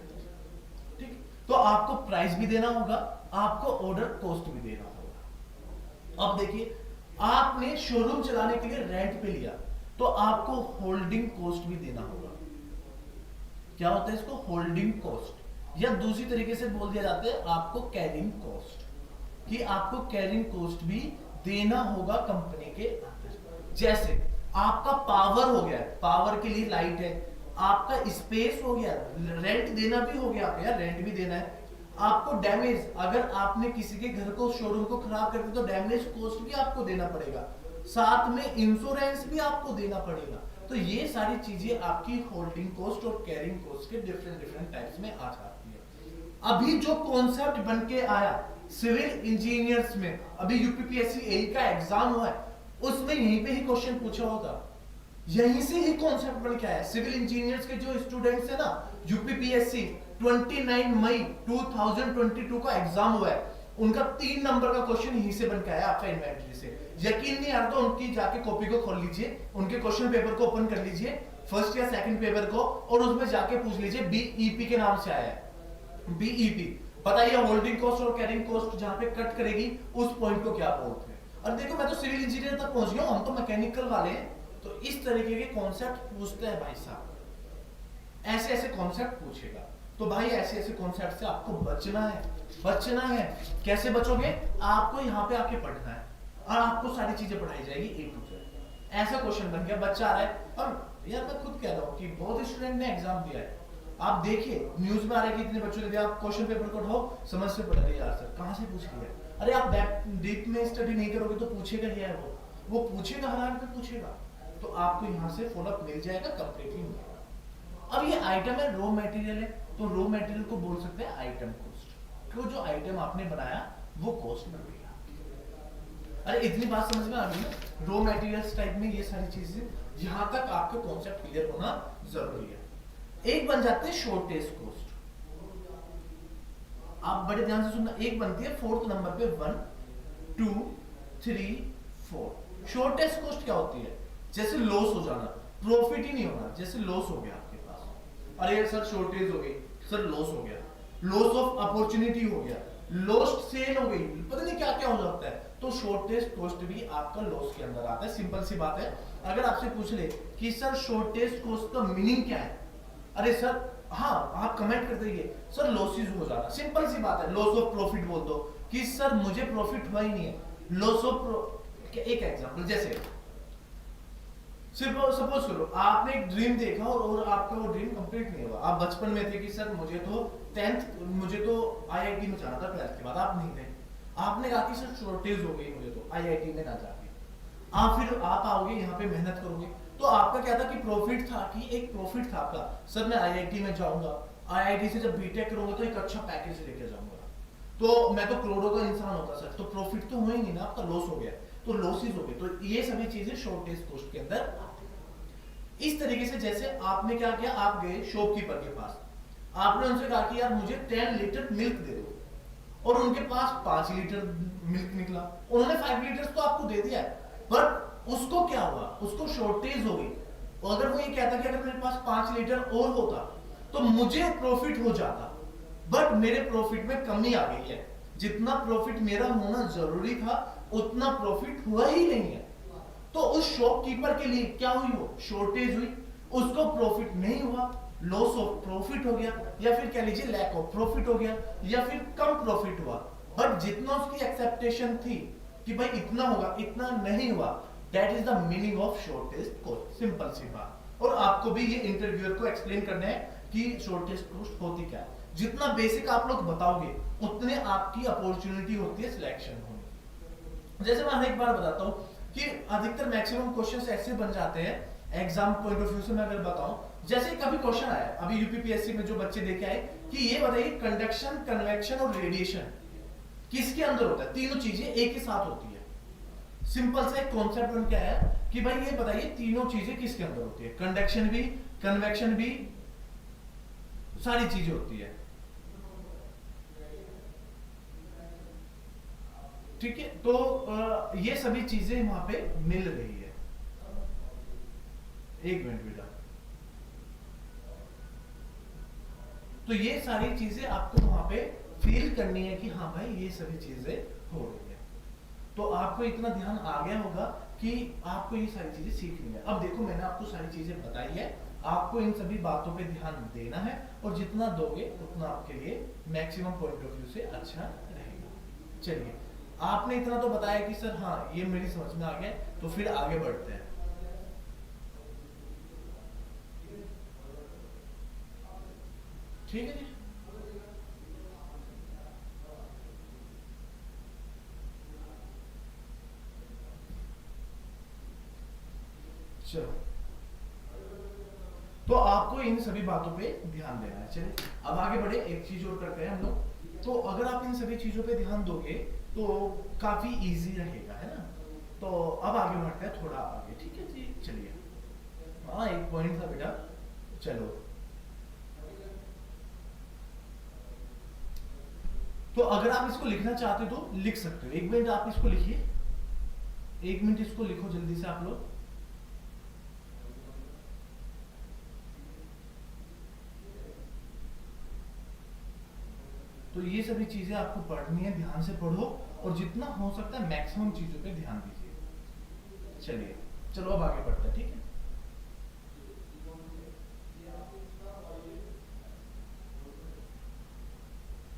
ठीक। तो आपको प्राइस भी देना होगा, आपको ऑर्डर कॉस्ट भी देना होगा। अब देखिए, आपने शोरूम चलाने के लिए रेंट पे लिया, तो आपको होल्डिंग कॉस्ट भी देना होगा। क्या होता है इसको, होल्डिंग कॉस्ट, या दूसरी तरीके से बोल दिया जाता है आपको कैरिंग कॉस्ट, कि आपको कैरिंग कॉस्ट भी देना होगा कंपनी के अंदर। जैसे आपका पावर हो गया, पावर के लिए लाइट है, आपका स्पेस हो गया, रेंट देना भी हो गया, यार रेंट भी देना है। आपको डैमेज, अगर आपने किसी के घर को, शोरूम को खराब कर दिया, तो डैमेज कॉस्ट भी आपको देना पड़ेगा, साथ में इंश्योरेंस भी आपको देना पड़ेगा। तो ये सारी चीजें आपकी होल्डिंग कॉस्ट और कैरिंग कॉस्ट के डिफरेंट टाइप्स में आ जाती है। अभी जो कॉन्सेप्ट बन के आया सिविल इंजीनियर्स में, अभी यूपीपीएससी एई का एग्जाम हुआ है, उसमें यहीं पे ही क्वेश्चन पूछा होगा, यहीं से ही कॉन्सेप्ट बन के आया। सिविल इंजीनियर्स के जो स्टूडेंट्स है ना, यूपीपीएससी 29 मई 2022 का एग्जाम हुआ है, उनका 3 नंबर का क्वेश्चन यहीं से बन के आया आपका इन्वेंटरी से। यकीन नहीं आता तो उनकी जाके कॉपी को खोल लीजिए, उनके क्वेश्चन पेपर को ओपन कर लीजिए, फर्स्ट या सेकंड पेपर को, और उसमें जाके पूछ लीजिए बीईपी के नाम से आया है, बीईपी। बताइए होल्डिंग कॉस्ट और कैरिंग कॉस्ट जहां पे कट करेगी उस पॉइंट को क्या बोलते हैं। और देखो मैं तो सिविल इंजीनियर तक पहुंच गया हूं, हम तो मैकेनिकल वाले हैं, तो इस तरीके के कॉन्सेप्ट पूछते हैं भाई साहब, ऐसे ऐसे कॉन्सेप्ट पूछेगा। तो भाई ऐसे ऐसे कॉन्सेप्ट से आपको बचना है, बचना है। कैसे बचोगे, आपको यहाँ पे आके पढ़ना है और आपको सारी चीजें पढ़ाई जाएगी ए टू जेड। ऐसा क्वेश्चन बन गया, बच्चा आ रहा है, और यार मैं खुद कह रहा हूँ कि बहुत स्टूडेंट ने एग्जाम दिया है, आप देखिए न्यूज में आ रहा है कि इतने बच्चों ने दिया, आप क्वेश्चन पेपर को उठाओ, समझ से पढ़ रहे यार सर कहाँ से पूछ लिया। अरे आप डीप में स्टडी नहीं करोगे तो पूछेगा ही है, वो पूछेगा, हर हाल पे पूछेगा। तो आपको यहाँ से फॉलोअप मिल जाएगा, कंप्लीटली मिलेगा। अब ये आइटम है, रॉ मटेरियल है, तो रॉ मटेरियल को बोल सकते हैं आइटम कॉस्ट। तो जो आइटम आपने बनाया वो कॉस्ट बन गई। अरे इतनी बात समझ में आ गई ना, रॉ मटेरियल्स टाइप में ये सारी चीजें, यहां तक आपको कॉन्सेप्ट क्लियर होना जरूरी है। एक बन जाते हैं शॉर्टेज कॉस्ट, आप बड़े ध्यान से सुनना। एक बनती है 4th नंबर पे 1 2 3 4। शॉर्टेज कॉस्ट क्या होती है, जैसे लॉस हो जाना, प्रॉफिट ही नहीं होना, जैसे लॉस हो गया आपके पास, अरे सर शॉर्टेज हो गई, सर लॉस हो गया, लॉस ऑफ अपॉर्चुनिटी हो गया, लॉस्ट सेल हो गई, पता नहीं क्या क्या हो जाता है। तो शॉर्टेज कॉस्ट भी आपका लॉस के अंदर आता है। सिंपल सी बात है, अगर आपसे पूछ ले कि सर शॉर्टेज कॉस्ट का मीनिंग क्या है, अरे सर हाँ आप कमेंट कर दीजिए सर लॉसेस हो जाना, सिंपल सी बात है। लॉस ऑफ प्रॉफिट बोल दो कि सर मुझे प्रॉफिट हुआ ही नहीं है, लॉस ऑफ। एक एग्जांपल, जैसे सिर्फ सपोज करो आपने एक ड्रीम देखा और आपका वो ड्रीम कंप्लीट नहीं हुआ। आप बचपन में थे कि सर मुझे तो 10th मुझे तो आईआईटी में जाना था, 12th के बाद आप नहीं थे। आपने कहा कि सर शॉर्टेज हो गई मुझे तो आईआईटी में ना जाके। आप फिर आप आओगे यहाँ पे मेहनत करोगे, तो आपका क्या था कि प्रॉफिट था, कि एक प्रॉफिट था आपका, सर मैं आईआईटी में जाऊंगा, आईआईटी से जब बीटेक करूंगा तो एक अच्छा पैकेज लेके जाऊंगा, तो मैं तो करोड़ों का इंसान होगा सर। तो प्रॉफिट तो हुआ ही नहीं ना, आपका लॉस हो गया, तो लॉसेस हो गए। तो ये सभी चीजें शॉर्टेज कॉस्ट के अंदर आती हैं। इस तरीके से जैसे आपने क्या किया, आप गए शॉपकीपर के पास, आपने उनसे कहा कि यार मुझे 10 लीटर मिल्क दे दो, और उनके पास 5 लीटर मिल्क निकला, उन्होंने 5 लीटर तो आपको दे दिया है, पर उसको क्या हुआ, उसको शॉर्टेज हो गई। और अगर वो ये कहता कि अगर मेरे पास 5 लीटर और होता तो मुझे प्रॉफिट हो जाता, बट मेरे प्रॉफिट में कमी आ गई है, जितना प्रॉफिट मेरा होना जरूरी था उतना प्रॉफिट हुआ ही नहीं है। तो उस शॉपकीपर के लिए क्या हुई, वो शॉर्टेज हुई, उसको प्रॉफिट नहीं हुआ, लॉस ऑफ प्रॉफिट हो गया, या फिर कह लीजिए लैक ऑफ प्रॉफिट हो गया, या फिर कम प्रॉफिट हुआ। बट जितना उसकी एक्सेप्टेशन थी कि भाई इतना होगा, इतना नहीं हुआ, that is the meaning of shortage cost. Simple सी बात। और आपको भी ये इंटरव्यूअर को एक्सप्लेन करना है कि शॉर्टेज कॉस्ट होती क्या है। जितना बेसिक आप लोग बताओगे उतने आपकी अपॉर्चुनिटी होती है सिलेक्शन होने। जैसे मैं हर एक बार बताता हूं कि अधिकतर मैक्सिमम क्वेश्चंस ऐसे बन जाते हैं एग्जाम पॉइंट ऑफ व्यू से। मैं अगर बताऊं, जैसे कभी क्वेश्चन आया अभी यूपीपीएससी में, जो बच्चे देखे आए कि ये बताइए कंडक्शन, कन्वेक्शन और रेडिएशन किसके अंदर होता है, तीनों चीजें एक ही साथ होती है। सिंपल सा एक कॉन्सेप्ट बन के आया कि भाई ये बताइए तीनों चीजें किसके अंदर होती है, कंडक्शन भी, कन्वेक्शन भी, सारी चीजें होती है। ठीक है, तो ये सभी चीजें वहां पे मिल रही है। एक मिनट बेटा। तो ये सारी चीजें आपको वहां पे फील करनी है कि हाँ भाई ये सभी चीजें हो रही है। तो आपको इतना ध्यान आ गया होगा कि आपको ये सारी चीजें सीखनी है। अब देखो मैंने आपको सारी चीजें बताई है, आपको इन सभी बातों पे ध्यान देना है, और जितना दोगे उतना आपके लिए मैक्सिमम पॉइंट ऑफ व्यू से अच्छा रहेगा। चलिए, आपने इतना तो बताया कि सर हाँ ये मेरी समझ में आ गया, तो फिर आगे बढ़ते हैं। ठीक है जी। चलो, तो आपको इन सभी बातों पे ध्यान देना है। चलिए अब आगे बढ़े, एक चीज और करते हैं हम लोग। तो अगर आप इन सभी चीजों पे ध्यान दोगे तो काफी इजी रहेगा, है ना। तो अब आगे बढ़ते हैं थोड़ा आगे, ठीक है जी। चलिए, हाँ एक पॉइंट था बेटा। चलो, तो अगर आप इसको लिखना चाहते हो तो लिख सकते हो। एक मिनट आप इसको लिखिए, एक मिनट इसको लिखो जल्दी से आप लोग। तो ये सभी चीजें आपको पढ़नी है, ध्यान से पढ़ो, और जितना हो सकता है मैक्सिमम चीजों पे ध्यान दीजिए। चलिए, चलो अब आगे बढ़ते हैं, ठीक है।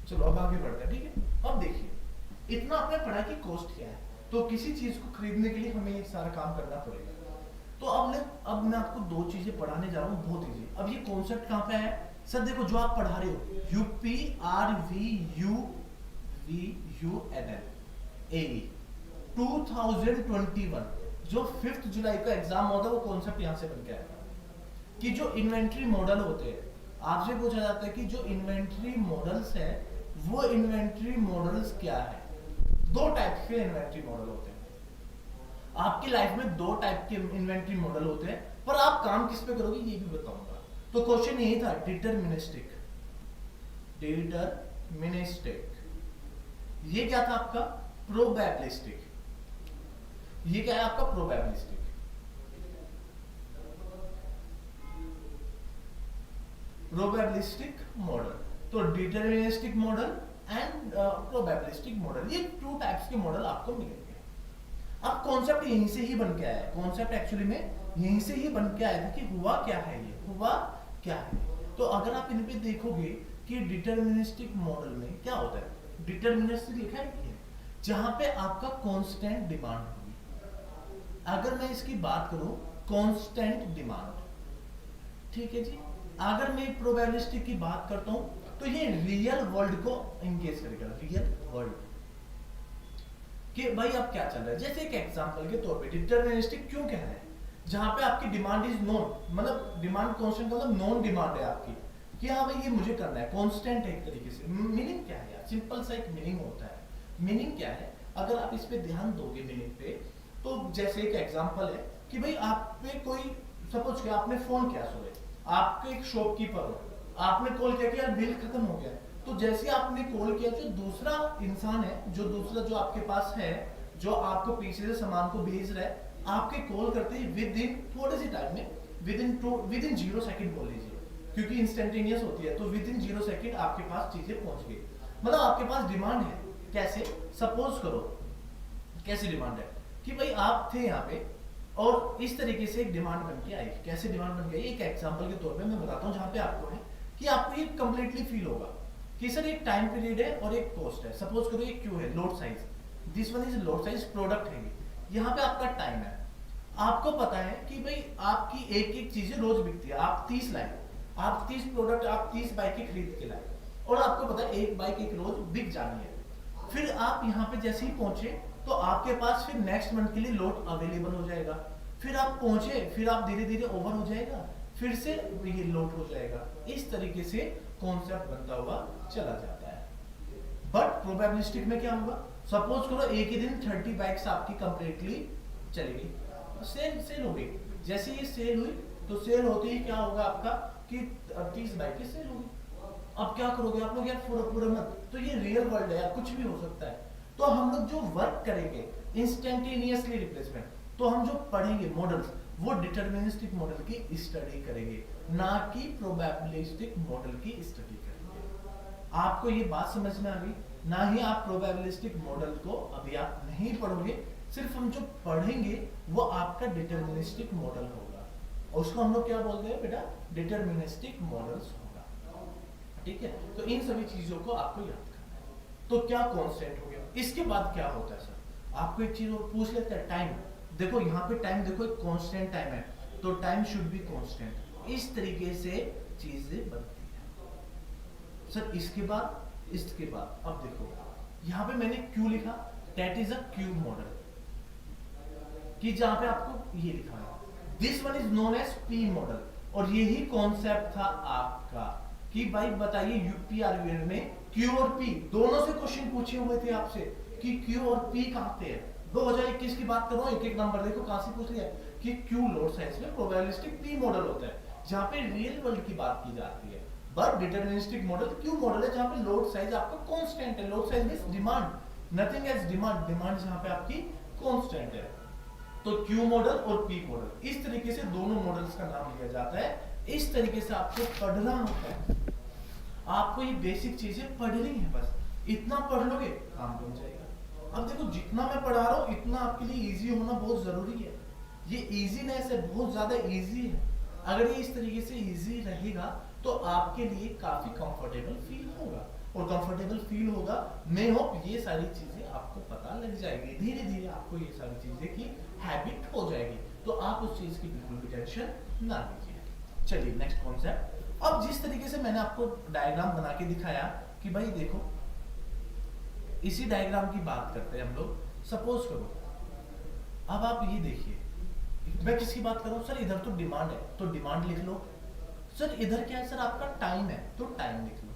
चलो अब आगे बढ़ते हैं, ठीक है। अब देखिए, इतना आपने पढ़ा कि कॉस्ट क्या है, तो किसी चीज को खरीदने के लिए हमें ये सारा काम करना पड़ेगा। तो अब मैं आपको दो चीजें पढ़ाने जा रहा हूँ, बहुत इजी। अब ये कॉन्सेप्ट कहाँ पे है सर, देखो जो आप पढ़ा रहे हो, UPRVUNL 2021 जो 5 जुलाई का एग्जाम होता है, वो कॉन्सेप्ट यहाँ से बन के आएगा कि जो इन्वेंट्री मॉडल होते हैं, आपसे पूछा जाता है कि जो इन्वेंट्री मॉडल्स है वो इन्वेंट्री मॉडल्स क्या है। दो टाइप के इन्वेंट्री मॉडल होते हैं आपकी लाइफ में, दो टाइप के इन्वेंट्री मॉडल होते हैं, पर आप काम किस पे करोगे ये भी बताऊंगा। तो क्वेश्चन यही था, डिटरमिनिस्टिक। ये क्या था आपका, प्रोबेबिलिस्टिक। ये क्या है आपका, प्रोबेबिलिस्टिक। प्रोबेबिलिस्टिक मॉडल, तो deterministic model and probabilistic model, ये 2 टाइप्स के मॉडल आपको मिलेंगे। अब कॉन्सेप्ट यहीं से ही बन के आया है, कॉन्सेप्ट एक्चुअली में यहीं से ही बन के आया था कि हुआ क्या है, ये हुआ क्या है। तो अगर आप इन पे देखोगे कि डिटरमिनिस्टिक मॉडल में क्या होता है, डिटरमिनिस्टिक लिखा है जहां पे आपका कांस्टेंट डिमांड होगी। अगर मैं इसकी बात करूं कांस्टेंट डिमांड। ठीक है जी। अगर मैं प्रोबेबिलिस्टिक की बात करता हूं तो ये रियल वर्ल्ड को एंगेज करेगा, रियल वर्ल्ड कि भाई अब क्या चल रहा है। जैसे एक एग्जांपल के तौर पे डिटरमिनिस्टिक क्यों कह रहे हैं, जहां पे आपकी डिमांड इज नोन, मतलब डिमांड कांस्टेंट मतलब नोन डिमांड है आपकी कि हाँ भाई ये मुझे करना है, कांस्टेंट है एक तरीके से। मीनिंग क्या है यार, सिंपल सा एक मीनिंग होता है। मीनिंग क्या है, अगर आप इस पे ध्यान दोगे मीनिंग पे, तो जैसे एक एग्जांपल है कि भाई आप पे कोई, सपोज कि आपने फोन किया सुबह, आपके एक शॉपकीपर हो, आपने कॉल किया कि यार बिल खत्म हो गया, तो जैसे आपने कॉल किया, जो दूसरा इंसान है, जो दूसरा जो आपके पास है, जो आपको पीछे से सामान को भेज रहा है, आपके कॉल करते ही विद इन थोड़े से टाइम में, विद इन 0 सेकंड बोल लीजिए, क्योंकि इंस्टेंटेनियस होती है, तो विद इन 0 सेकंड आपके पास चीजें पहुंच गई। मतलब आपके पास डिमांड है। कैसे, सपोज करो कैसी डिमांड है कि भाई आप थे यहाँ पे और इस तरीके से एक डिमांड बन के आई। कैसे डिमांड बन गई, एक एग्जांपल के तौर पे मैं बताता हूँ, जहाँ पे आपको है कि आपको ये कंप्लीटली फील होगा कि सर एक टाइम पीरियड है और एक कॉस्ट है। सपोज करो एक क्यू है, load size, this one is load size product है, यहाँ पे आपका टाइम है। आपको पता है कि भाई आपकी एक एक चीजें रोज बिकती है, आप 30 लाए, आप 30 प्रोडक्ट, आप 30 बाइकें खरीद के लाए, और आपको पता है एक बाइक एक रोज बिक जानी है। फिर आप यहाँ पे जैसे ही पहुंचे तो आपके पास फिर नेक्स्ट मंथ के लिए लोड अवेलेबल हो जाएगा। फिर आप पहुंचे, फिर आप धीरे धीरे ओवर हो जाएगा, फिर से ये लोड हो जाएगा। इस तरीके से कॉन्सेप्ट बनता हुआ चला जाता है। बट प्रोबेबिलिस्टिक में क्या होगा, सपोज करो एक ही दिन 30 बाइक्स आपकी कंप्लीटली चली गई, सेल हो गई। जैसे ये सेल हुई तो सेल होते ही क्या होगा आपका कि 30 बाइकें सेल हो गई। अब क्या करोगे आप लोग यार, पूरा मत, तो ये रियल वर्ल्ड है यार, कुछ भी हो सकता है। तो हम लोग जो वर्क करेंगे इंस्टेंटेनियसली रिप्लेसमेंट, तो हम जो पढ़ेंगे मॉडल्स, वो डिटरमिनिस्टिक मॉडल की स्टडी करेंगे, ना कि प्रोबेबिलिस्टिक मॉडल की स्टडी करेंगे। आपको ये बात समझ में आ गई, ना ही आप प्रोबेबिलिस्टिक मॉडल को अभी आप नहीं पढ़ोगे, सिर्फ हम जो पढ़ेंगे वो आपका डिटरमिनिस्टिक मॉडल होगा, और उसको हम लोग क्या बोलते हैं बेटा, डिटरमिनिस्टिक मॉडल्स होगा। ठीक है, तो इन सभी चीजों को आपको याद करना है। तो क्या कांस्टेंट हो गया, इसके बाद क्या होता है सर, आपको एक चीज और पूछ लेते हैं, टाइम। देखो यहाँ पे टाइम, देखो एक कांस्टेंट टाइम है, तो टाइम शुड बी कांस्टेंट। इस तरीके से चीजें बनती है सर। इसके बाद अब देखो यहाँ पे मैंने क्यू लिखा, that is a cube model, कि जहां पे आपको ये लिखा है, this one is known as P model. और यही कॉन्सेप्ट था आपका कि भाई बताइए यूपीआरवीएल में क्यू और पी दोनों से क्वेश्चन पूछे हुए थे आपसे कि क्यू और पी कहां पे है। 2021 की बात कर रहा हूं, एक एक नंबर देखो कहां से पूछ लिया कि क्यू लोड साइंस में प्रोबेबिलिस्टिक पी मॉडल होता है, जहां पे रियल वर्ल्ड की बात की जाती है। But deterministic model Q model है, जहां पे लोड साइज आपका कांस्टेंट है। Load size means demand, nothing as demand, demand जहां पे आपकी कांस्टेंट है। तो क्यू मॉडल और पी मॉडल, इस तरीके से दोनों मॉडल्स का नाम लिया जाता है। इस तरीके से आपको पढ़ना होता है, आपको ये बेसिक चीजें पढ़नी है, बस इतना पढ़ लोगे काम बन जाएगा। अब देखो जितना मैं पढ़ा रहा हूँ इतना आपके लिए इजी होना बहुत जरूरी है। ये इजीनेस है, बहुत ज्यादा इजी है। अगर ये इस तरीके से इजी रहेगा तो आपके लिए काफी कंफर्टेबल फील होगा, और कंफर्टेबल फील होगा, मैं होप ये सारी चीजें आपको पता लग जाएगी, धीरे धीरे आपको ये सारी चीजें की हैबिट हो जाएगी। तो आप उस चीज की बिल्कुल भी टेंशन ना लीजिए। चलिए नेक्स्ट कॉन्सेप्ट। अब जिस तरीके से मैंने आपको डायग्राम बना के दिखाया कि भाई देखो, इसी डायग्राम की बात करते हैं हम लोग। सपोज करो अब आप ये देखिए, मैं किसकी बात कर रहा हूँ सर, इधर तो डिमांड है तो डिमांड लिख लो। सर इधर क्या है सर, आपका टाइम है तो टाइम लिख लो।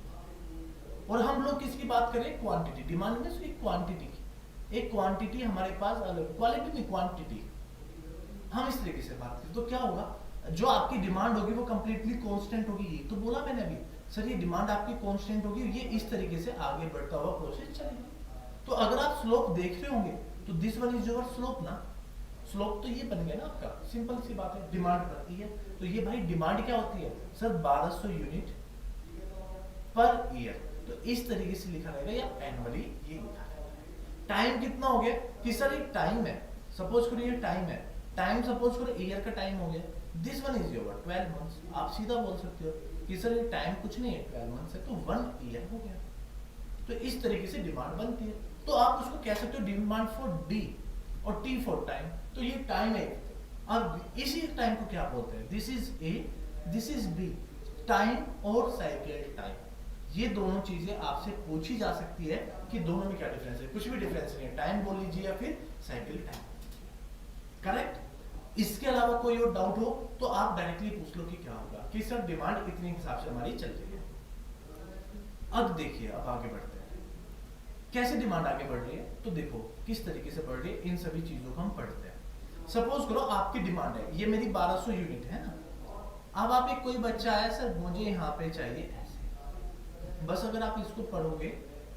और हम लोग किसकी बात करें, क्वांटिटी। डिमांड में सिर्फ क्वांटिटी की, एक क्वांटिटी हमारे पास अलग, क्वालिटी नहीं क्वांटिटी, हम इस तरीके से बात करें तो क्या होगा, जो आपकी डिमांड होगी वो कंप्लीटली कांस्टेंट होगी। ये तो बोला मैंने अभी सर, ये डिमांड आपकी कांस्टेंट होगी, ये इस तरीके से आगे बढ़ता हुआ प्रोसेस चलेगा। तो अगर आप स्लोप देख रहे होंगे तो this one is your slope ना, स्लोप तो ये बन गया ना आपका, सिंपल सी बात है, डिमांड बढ़ती है तो ये भाई डिमांड क्या होती है सर, 1200 यूनिट पर ईयर। तो इस तरीके से लिखा रहेगा, या एनुअली ये लिखा रहेगा। टाइम कितना हो गया कि सर एक टाइम है, सपोज करो ये टाइम है, टाइम सपोज करो ईयर का टाइम हो गया, this one is your 12 months. आप सीधा बोल सकते हो कि सर ये टाइम कुछ नहीं है, 12 मंथ्स है, तो 1 ईयर हो गया। तो इस तरीके से डिमांड बनती है। तो आप उसको कह सकते हो डिमांड फॉर डी और टी फॉर टाइम। तो ये टाइम है, अब इसी टाइम को क्या बोलते हैं, this is A, this is B, time और साइकिल टाइम। ये दोनों चीजें आपसे पूछी जा सकती है कि दोनों में क्या डिफरेंस है। कुछ भी डिफरेंस नहीं है, टाइम बोल लीजिए या फिर साइकिल टाइम, करेक्ट। इसके अलावा कोई और डाउट हो तो आप डायरेक्टली पूछ लो कि क्या होगा, कि सर डिमांड इतने हिसाब से हमारी चल रही है। अब देखिए, अब आगे बढ़ते हैं, कैसे डिमांड आगे बढ़ रही है, तो देखो किस तरीके से बढ़ रही है, इन सभी चीजों को हम पढ़ते हैं। सपोज करो आपकी डिमांड है, ये मेरी 1200 यूनिट है ना। अब आप एक कोई बच्चा आया, सर मुझे यहाँ पे चाहिए ऐसे, बस अगर आप इसको पढ़ोगे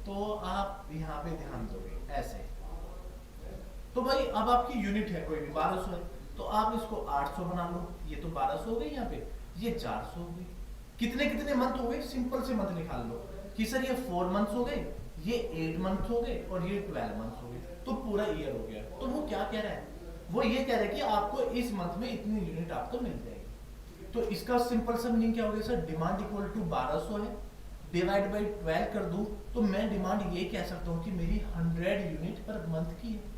तो आप यहाँ पे ध्यान दोगे ऐसे, तो भाई अब आपकी यूनिट है कोई भी 1200 है, तो आप इसको 800 बना लो, ये तो 1200 हो गई, यहाँ पे ये 400 हो गई। कितने कितने मंथ हो गए, सिंपल से मंथ निकाल लो कि सर ये 4 मंथ्स हो गए, ये 8 मंथ हो गए और ये 12 मंथ हो गए, तो पूरा ईयर हो गया। तो वो क्या कह रहा है, वो ये कह रहा है कि आपको इस मंथ में इतनी यूनिट आपको मिल जाएगी। तो इसका सिंपल सा मीनिंग क्या हो गया सर, डिमांड इक्वल टू 1200 है, डिवाइड बाई 12 कर दूं तो मैं डिमांड ये कह सकता हूँ कि मेरी 100 यूनिट पर मंथ की है।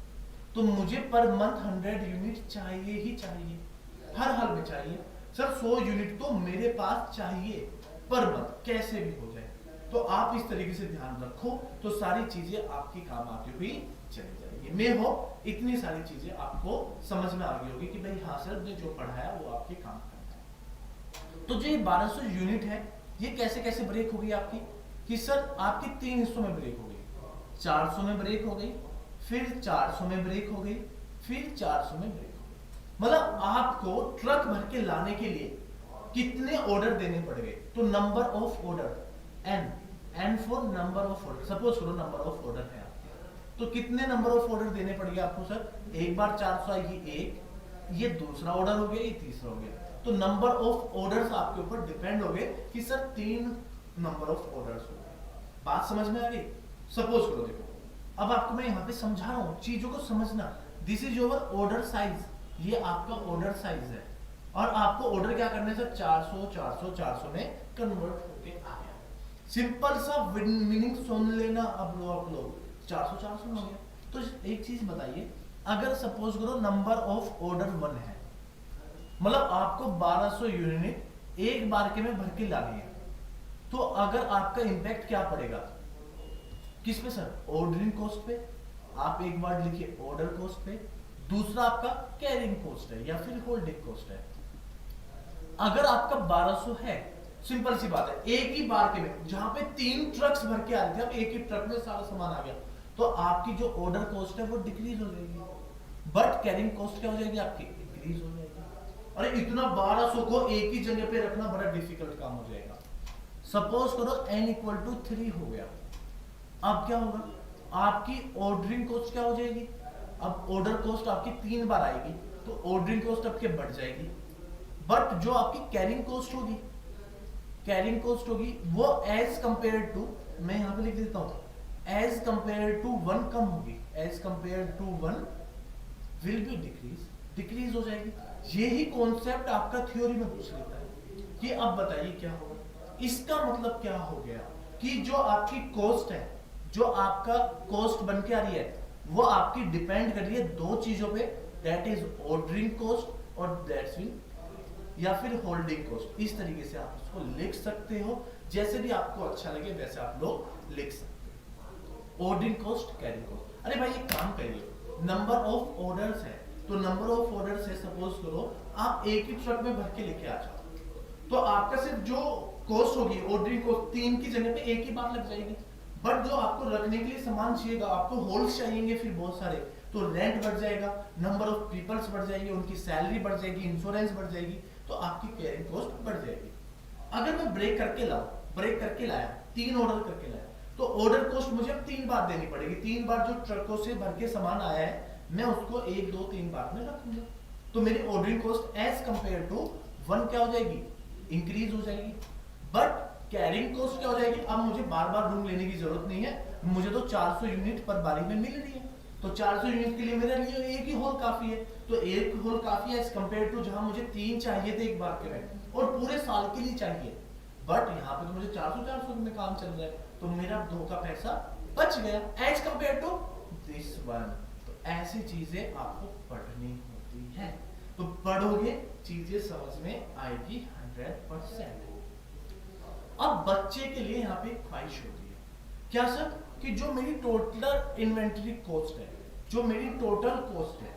तो मुझे पर मंथ 100 यूनिट चाहिए ही चाहिए, हर हाल में चाहिए। सर 100 यूनिट तो मेरे पास चाहिए पर मंथ, कैसे भी हो जाए। तो आप इस तरीके से ध्यान रखो तो सारी चीजें आपकी काम आती हुई चली जाएगी। मैं हो इतनी सारी चीजें आपको समझ में आ गई होगी कि भाई हाँ सर ने जो पढ़ाया वो आपके काम करता है। तो जो ये 1200 यूनिट है, ये कैसे कैसे ब्रेक हो गई आपकी, कि सर आपकी 3 हिस्सों में ब्रेक हो गई, 400 में ब्रेक हो गई, फिर 400 में ब्रेक हो गई, फिर 400 में ब्रेक हो गई। मतलब आपको ट्रक भर के लाने के लिए कितने ऑर्डर देने पड़ गए, तो number of order N for number of order, suppose करो नंबर ऑफ ऑर्डर है आपके, तो कितने नंबर ऑफ ऑर्डर देने पड़ गए आपको सर, एक बार 400 आएगी एक, ये दूसरा ऑर्डर हो गया, ये तीसरा हो गया। तो नंबर ऑफ ऑर्डर्स आपके ऊपर डिपेंड हो गए कि सर 3 नंबर ऑफ ऑर्डर्स हो गए। बात समझ में आ गई। सपोज करो देखो, अब आपको मैं यहाँ पे समझा रहा हूँ, चीजों को समझना। This is your order size, ये आपका ऑर्डर साइज है और आपको ऑर्डर क्या करना है सर, 400 400 400 में कन्वर्ट होके आ गया। सिंपल सा मीनिंग सुन लेना। अब लोग 400 400 में हो गया। तो एक चीज बताइए, अगर सपोज करो नंबर ऑफ ऑर्डर 1 है, मतलब आपको 1200 यूनिट एक बार के में भर के लानी है, तो अगर आपका इंपैक्ट क्या पड़ेगा, किस पे सर, ऑर्डरिंग कॉस्ट पे। आप एक बार लिखिए ऑर्डर कॉस्ट पे, दूसरा आपका कैरिंग कॉस्ट है या फिर होल्डिंग कॉस्ट है। अगर आपका 1200 है, सिंपल सी बात है, एक ही बार के में जहां पे 3 ट्रक्स भर के आ रहे थे, अब एक ही ट्रक में सारा सामान आ गया, तो आपकी जो ऑर्डर कॉस्ट है वो डिक्रीज हो जाएगी, बट कैरिंग कॉस्ट क्या हो जाएगी आपकी, इंक्रीज हो जाएगी। अरे इतना 1200 को एक ही जगह पे रखना बड़ा डिफिकल्ट काम हो जाएगा। सपोज करो n इक्वल टू 3 हो गया, अब क्या होगा, आपकी ऑर्डरिंग कॉस्ट क्या हो जाएगी, अब ऑर्डर कॉस्ट आपकी 3 बार आएगी, तो ऑर्डरिंग कॉस्ट आपके बढ़ जाएगी, बट जो आपकी कैरिंग कॉस्ट होगी, कैरिंग कॉस्ट होगी वो एज कंपेयर टू, मैं यहां पे लिख देता हूं, एज कंपेयर टू 1 कम होगी, as compare to 1 will be decrease, decrease हो जाएगी। यही कॉन्सेप्ट आपका थ्योरी में पूछ लेता है कि अब बताइए क्या होगा। इसका मतलब क्या हो गया कि जो आपकी कॉस्ट है, जो आपका कॉस्ट बन के आ रही है, वो आपकी डिपेंड कर रही है 2 चीजों पे, दैट इज ऑर्डरिंग कॉस्ट और दैट्स मीन या फिर होल्डिंग कॉस्ट। इस तरीके से आप उसको लिख सकते हो, जैसे भी आपको अच्छा लगे वैसे आप लोग लिख सकते हो। Ordering cost, carrying cost. अरे भाई एक काम करिए, नंबर ऑफ ऑर्डर्स है, तो नंबर ऑफ ऑर्डर्स है, सपोज करो आप एक ही ट्रक में भर के लेके आ जाओ, तो आपका सिर्फ जो कॉस्ट होगी ऑर्डरिंग कॉस्ट 3 की जगह पे एक ही बार लग जाएगी, बट जो आपको रखने के लिए सामान चाहिएगा, आपको होल्स चाहिए फिर बहुत सारे, तो रेंट बढ़ जाएगा, नंबर ऑफ पीपल्स बढ़ जाएगी, उनकी सैलरी बढ़ जाएगी, इंश्योरेंस बढ़ जाएगी, तो आपकी कैरिंग कॉस्ट बढ़ जाएगी। अगर मैं ब्रेक करके लाया 3 ऑर्डर करके लाया, तो ऑर्डर कॉस्ट मुझे अब 3 बार देनी पड़ेगी। 3 बार जो ट्रकों से भर के सामान आया है, मैं उसको 1 2 3 बार में रखूंगा, तो मेरी ordering cost as compare to 1 क्या हो जाएगी, इंक्रीज हो जाएगी। बट कैरिंग कॉस्ट क्या हो जाएगी, अब मुझे बार बार रूम लेने की जरूरत नहीं है, मुझे तो 400 यूनिट पर बारी में मिल रही है, तो 400 यूनिट के लिए मेरे लिए एक ही होल काफी है, तो एक होल काफी है एज कंपेयर टू जहां मुझे 3 चाहिए थे एक बार के में और पूरे साल के लिए चाहिए, बट यहाँ पे तो मुझे 400 में काम चल रहा है, तो मेरा 2 का पैसा बच गया as compare to this one. तो ऐसी चीजें आपको पढ़नी होती हैं। तो पढ़ोगे चीजें समझ में आएगी 100%। अब बच्चे के लिए यहाँ पे ख्वाहिश होती है क्या सर, कि जो मेरी टोटल इन्वेंटरी कॉस्ट है, जो मेरी टोटल कॉस्ट है,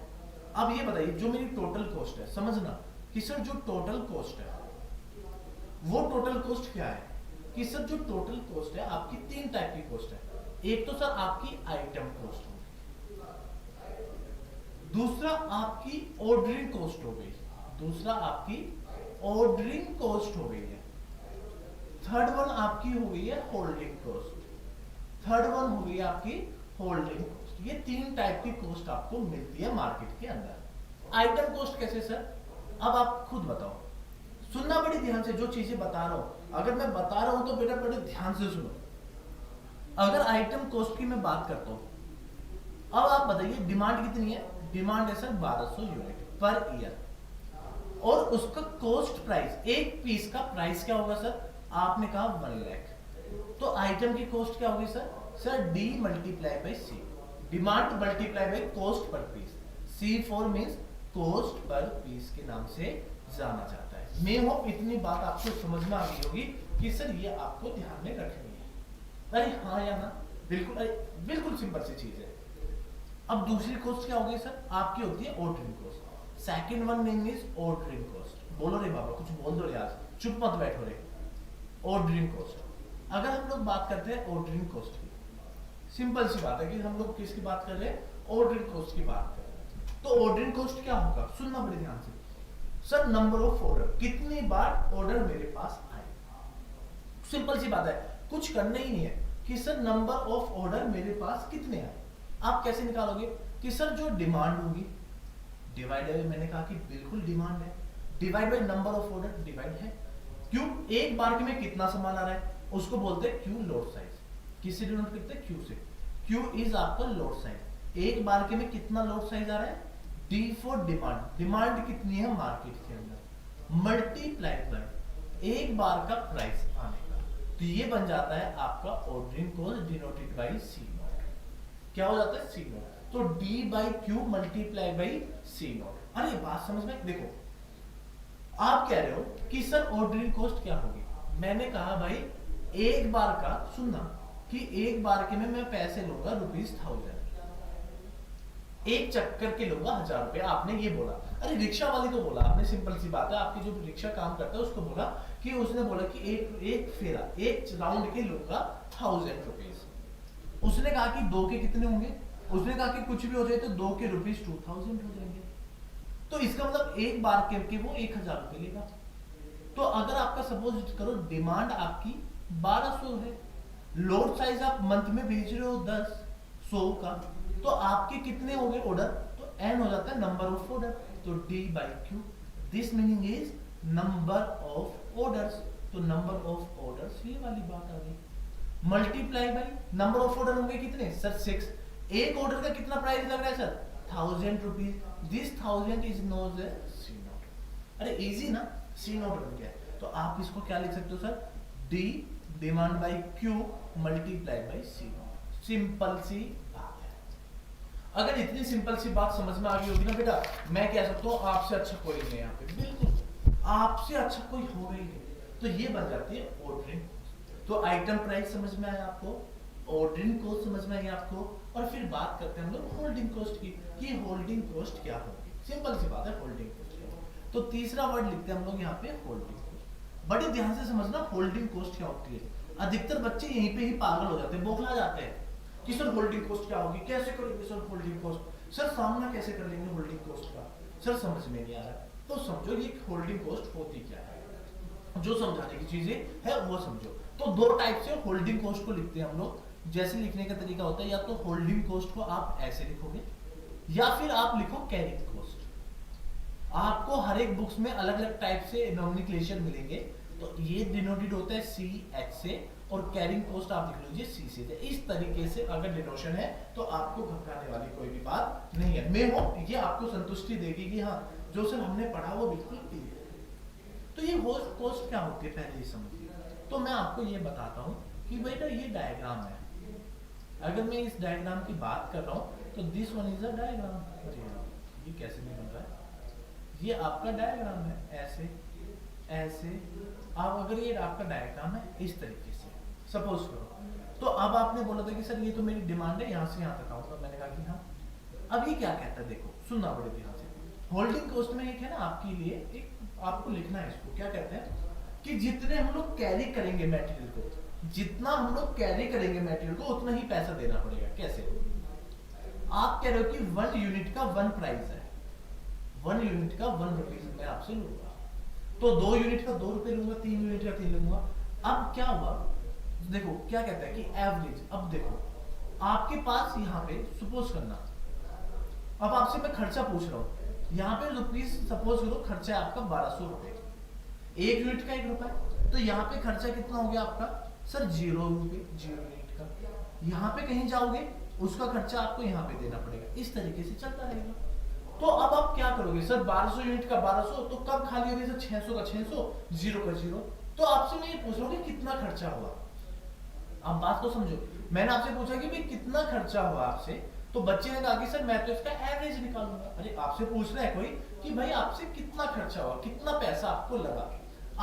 अब ये बताइए जो मेरी टोटल कॉस्ट है, समझना कि सर जो टोटल कॉस्ट है वो टोटल कॉस्ट क्या है, कि सर जो टोटल कॉस्ट है आपकी तीन टाइप की कॉस्ट है। एक तो सर आपकी आइटम कॉस्ट हो गई, दूसरा आपकी ऑर्डरिंग कॉस्ट हो गई, दूसरा आपकी ऑर्डरिंग कॉस्ट हो गई है, थर्ड वन आपकी हो गई है होल्डिंग कॉस्ट, थर्ड वन हो गई है आपकी होल्डिंग कॉस्ट। ये तीन टाइप की कॉस्ट आपको मिलती है मार्केट के अंदर। आइटम कॉस्ट कैसे सर, अब आप खुद बताओ, सुनना बड़ी ध्यान से जो चीजें बता रहा हूं, अगर मैं बता रहा हूं तो बेटा बड़े ध्यान से सुनो। अगर आइटम कॉस्ट की मैं बात करता हूं, अब आप बताइए डिमांड कितनी है, डिमांड है सर 1200 यूनिट पर ईयर, और उसका कॉस्ट प्राइस, एक पीस का प्राइस क्या होगा सर, आपने कहा 1 लाख, तो आइटम की कॉस्ट क्या होगी sir, sir D multiply by C, demand multiply by cost per piece, C4 means cost per piece के नाम से जाना जाता है। मैं होप इतनी बात आपको समझ में आ गई होगी कि सर ये आपको ध्यान में रखनी है। अरे हाँ या ना, बिल्कुल, अरे बिल्कुल सिंपल सी चीज है। अब दूसरी कॉस्ट क्या होगी सर, आपकी होती है ordering cost. Second one name is ordering cost. बोलो रे बाबा, कुछ बोल दो रे, आज चुप मत बैठो रे। ऑर्डरिंग कॉस्ट, अगर हम लोग बात करते हैं ऑर्डरिंग कॉस्ट की, सिंपल सी बात है कि हम लोग किसकी बात कर रहे हैं, ऑर्डरिंग कॉस्ट की बात कर रहे हैं। तो ऑर्डरिंग कॉस्ट क्या होगा, सुनना बड़े ध्यान से सर, नंबर ऑफ ऑर्डर, कितनी बार ऑर्डर मेरे पास आए। सिंपल सी बात है, कुछ करना ही नहीं है कि सर नंबर ऑफ ऑर्डर मेरे पास कितने आए। आप कैसे निकालोगे कि सर जो डिमांड होगी डिवाइड है, मैंने कहा कि बिल्कुल डिमांड है, divide by number of order, divide है क्यू, एक बार के में कितना सामान आ रहा है उसको बोलते हैं क्यू लोड साइज। किससे डिनोट करते हैं, क्यू से। क्यू इज आपका लोड साइज, एक बार के में कितना लोड साइज आ रहा है, डी फॉर डिमांड, डिमांड कितनी है मार्केट के अंदर, मल्टीप्लाई बाय एक बार का प्राइस आने का, तो ये बन जाता है आपका ordering cost denoted by C naught. क्या हो जाता है, सी नॉट। तो D by Q multiply by C naught. अरे बात समझ में, देखो आप कह रहे हो कि सर ऑर्डरिंग कॉस्ट क्या होगी, मैंने कहा भाई एक बार का, सुनना कि एक बार के में मैं पैसे लूंगा ₹1000, एक चक्कर के लूंगा 1000 रुपए, आपने ये बोला। अरे रिक्शा वाले को बोला आपने, सिंपल सी बात है, आपकी जो रिक्शा काम करता है उसको बोला कि उसने बोला कि एक फेरा, एक राउंड के लूंगा 1000 रुपीज। उसने कहा कि दो के कितने होंगे, उसने कहा कि कुछ भी हो जाए तो दो के ₹2000 हो जाएंगे, तो इसका मतलब एक बार के वो 1000 रुपए लेगा। तो अगर आपका सपोज करो डिमांड आपकी 1200 है, लोड साइज आप मंथ में भेज रहे हो 10 100 का, तो आपके कितने हो गए ऑर्डर, तो n हो जाता है नंबर ऑफ ऑर्डर, तो d by Q, this meaning is number of orders. तो नंबर ऑफ ऑर्डर्स ये वाली बात आ गई, multiply by number of order होंगे कितने सर 6, एक ऑर्डर का कितना प्राइस लग रहा है sir 1000 rupees, this 1000 is known as C naught. अरे इजी ना, सी नॉट बन गया। तो आप इसको क्या लिख सकते हो sir, D demand by Q multiply by C naught. Simple सी बात है। अगर इतनी सिंपल सी बात समझ में आ गई होगी ना बेटा, मैं कह सकता हूँ आपसे अच्छा कोई नहीं है यहाँ पे, बिल्कुल आपसे अच्छा कोई होगा ही नहीं। तो ये बन जाती है ऑर्डरिंग। तो आइटम प्राइस समझ में आया आपको, ऑर्डरिंग कॉस्ट समझ में आई आपको, और फिर बात करते हैं हम लोग होल्डिंग कॉस्ट की, कि होल्डिंग कॉस्ट क्या होगी। सिंपल सी बात है, होल्डिंग कॉस्ट क्या होगी। तो तीसरा वर्ड लिखते हैं हम लोग यहाँ पे होल्डिंग कॉस्ट। बड़े ध्यान से समझना होल्डिंग कॉस्ट क्या होती है। अधिकतर बच्चे यहीं पे ही पागल हो जाते हैं, बौखला जाते हैं कि सर होल्डिंग कॉस्ट क्या होगी, कैसे करेंगे सर होल्डिंग कॉस्ट, सर सामना कैसे कर लेंगे होल्डिंग कॉस्ट का, सर समझ में नहीं आ रहा। तो समझो ये होल्डिंग कॉस्ट होती क्या है, जो समझाने की चीजें है वो समझो। तो दो टाइप से होल्डिंग कॉस्ट को लिखते हैं हम लोग। जैसे लिखने का तरीका होता है, या तो होल्डिंग कॉस्ट को आप ऐसे लिखोगे, या फिर आप लिखो कैरिंग कॉस्ट। आपको हर एक बुक्स में अलग अलग टाइप से नोमेनक्लेचर मिलेंगे। तो ये डिनोटेड होता है CH से, और कैरिंग कॉस्ट आप लिख लीजिए C से। इस तरीके से अगर डिनोशन है तो आपको घबराने वाली कोई भी बात नहीं है। मैं होप ये आपको संतुष्टि देगी कि हाँ जो सर हमने पढ़ा वो बिल्कुल क्लियर है। तो ये होस्ट कॉस्ट क्या होती है पहले ही समझिए। तो मैं आपको ये बताता हूँ कि बेटा ये डायग्राम है। अगर मैं इस डायग्राम की बात कर रहा हूँ तो this one is a diagram. ये कैसे नहीं बन रहा है, ये आपका डायग्राम है, ऐसे ऐसे। अब अगर ये आपका डायग्राम है इस तरीके से सपोज करो, तो अब आपने बोला था कि सर ये तो मेरी डिमांड है यहाँ से यहाँ तक आऊंगा, मैंने कहा कि हाँ। अब ये क्या कहता है, देखो सुनना बड़े ध्यान से। होल्डिंग कॉस्ट में एक है ना आपके लिए, एक आपको लिखना है इसको, क्या कहते हैं कि जितने हम लोग कैरी करेंगे मटेरियल को, जितना हम लोग कैरी करेंगे मटेरियल को उतना ही पैसा देना पड़ेगा। कैसे? आप कह रहे हो कि 1 यूनिट का 1 प्राइस है, 1 यूनिट का 1 रुपीज मैं आपसे लूंगा, तो 2 यूनिट का 2 रुपए लूंगा, 3 यूनिट का 3 लूंगा। अब क्या हुआ, देखो क्या कहता है कि एवरेज। अब देखो आपके पास यहाँ पे सपोज करना, अब आपसे मैं खर्चा पूछ रहा हूँ, यहाँ पे रुपीज सपोज करो खर्चा है आपका 1200 रुपए, 1 यूनिट का 1 रुपए, तो यहाँ पे खर्चा कितना हो गया आपका सर 0 रुपए, 0 यूनिट का। यहाँ पे कहीं जाओगे उसका खर्चा आपको यहाँ पे देना पड़ेगा, इस तरीके से चलता रहेगा। तो अब आप क्या करोगे सर, 1200 यूनिट का 1200, तो कब खाली होगी सर 600 का 600, 0 का 0। तो आपसे मैं ये पूछ रहा हूँ कि कितना खर्चा हुआ। अब बात को समझो, मैंने आपसे पूछा कि भाई कितना खर्चा हुआ आपसे, तो बच्चे ने कहा कि सर मैं तो इसका एवरेज निकालूंगा। अरे आपसे पूछ रहा है कोई कि भाई आपसे कितना खर्चा हुआ, कितना पैसा आपको लगा,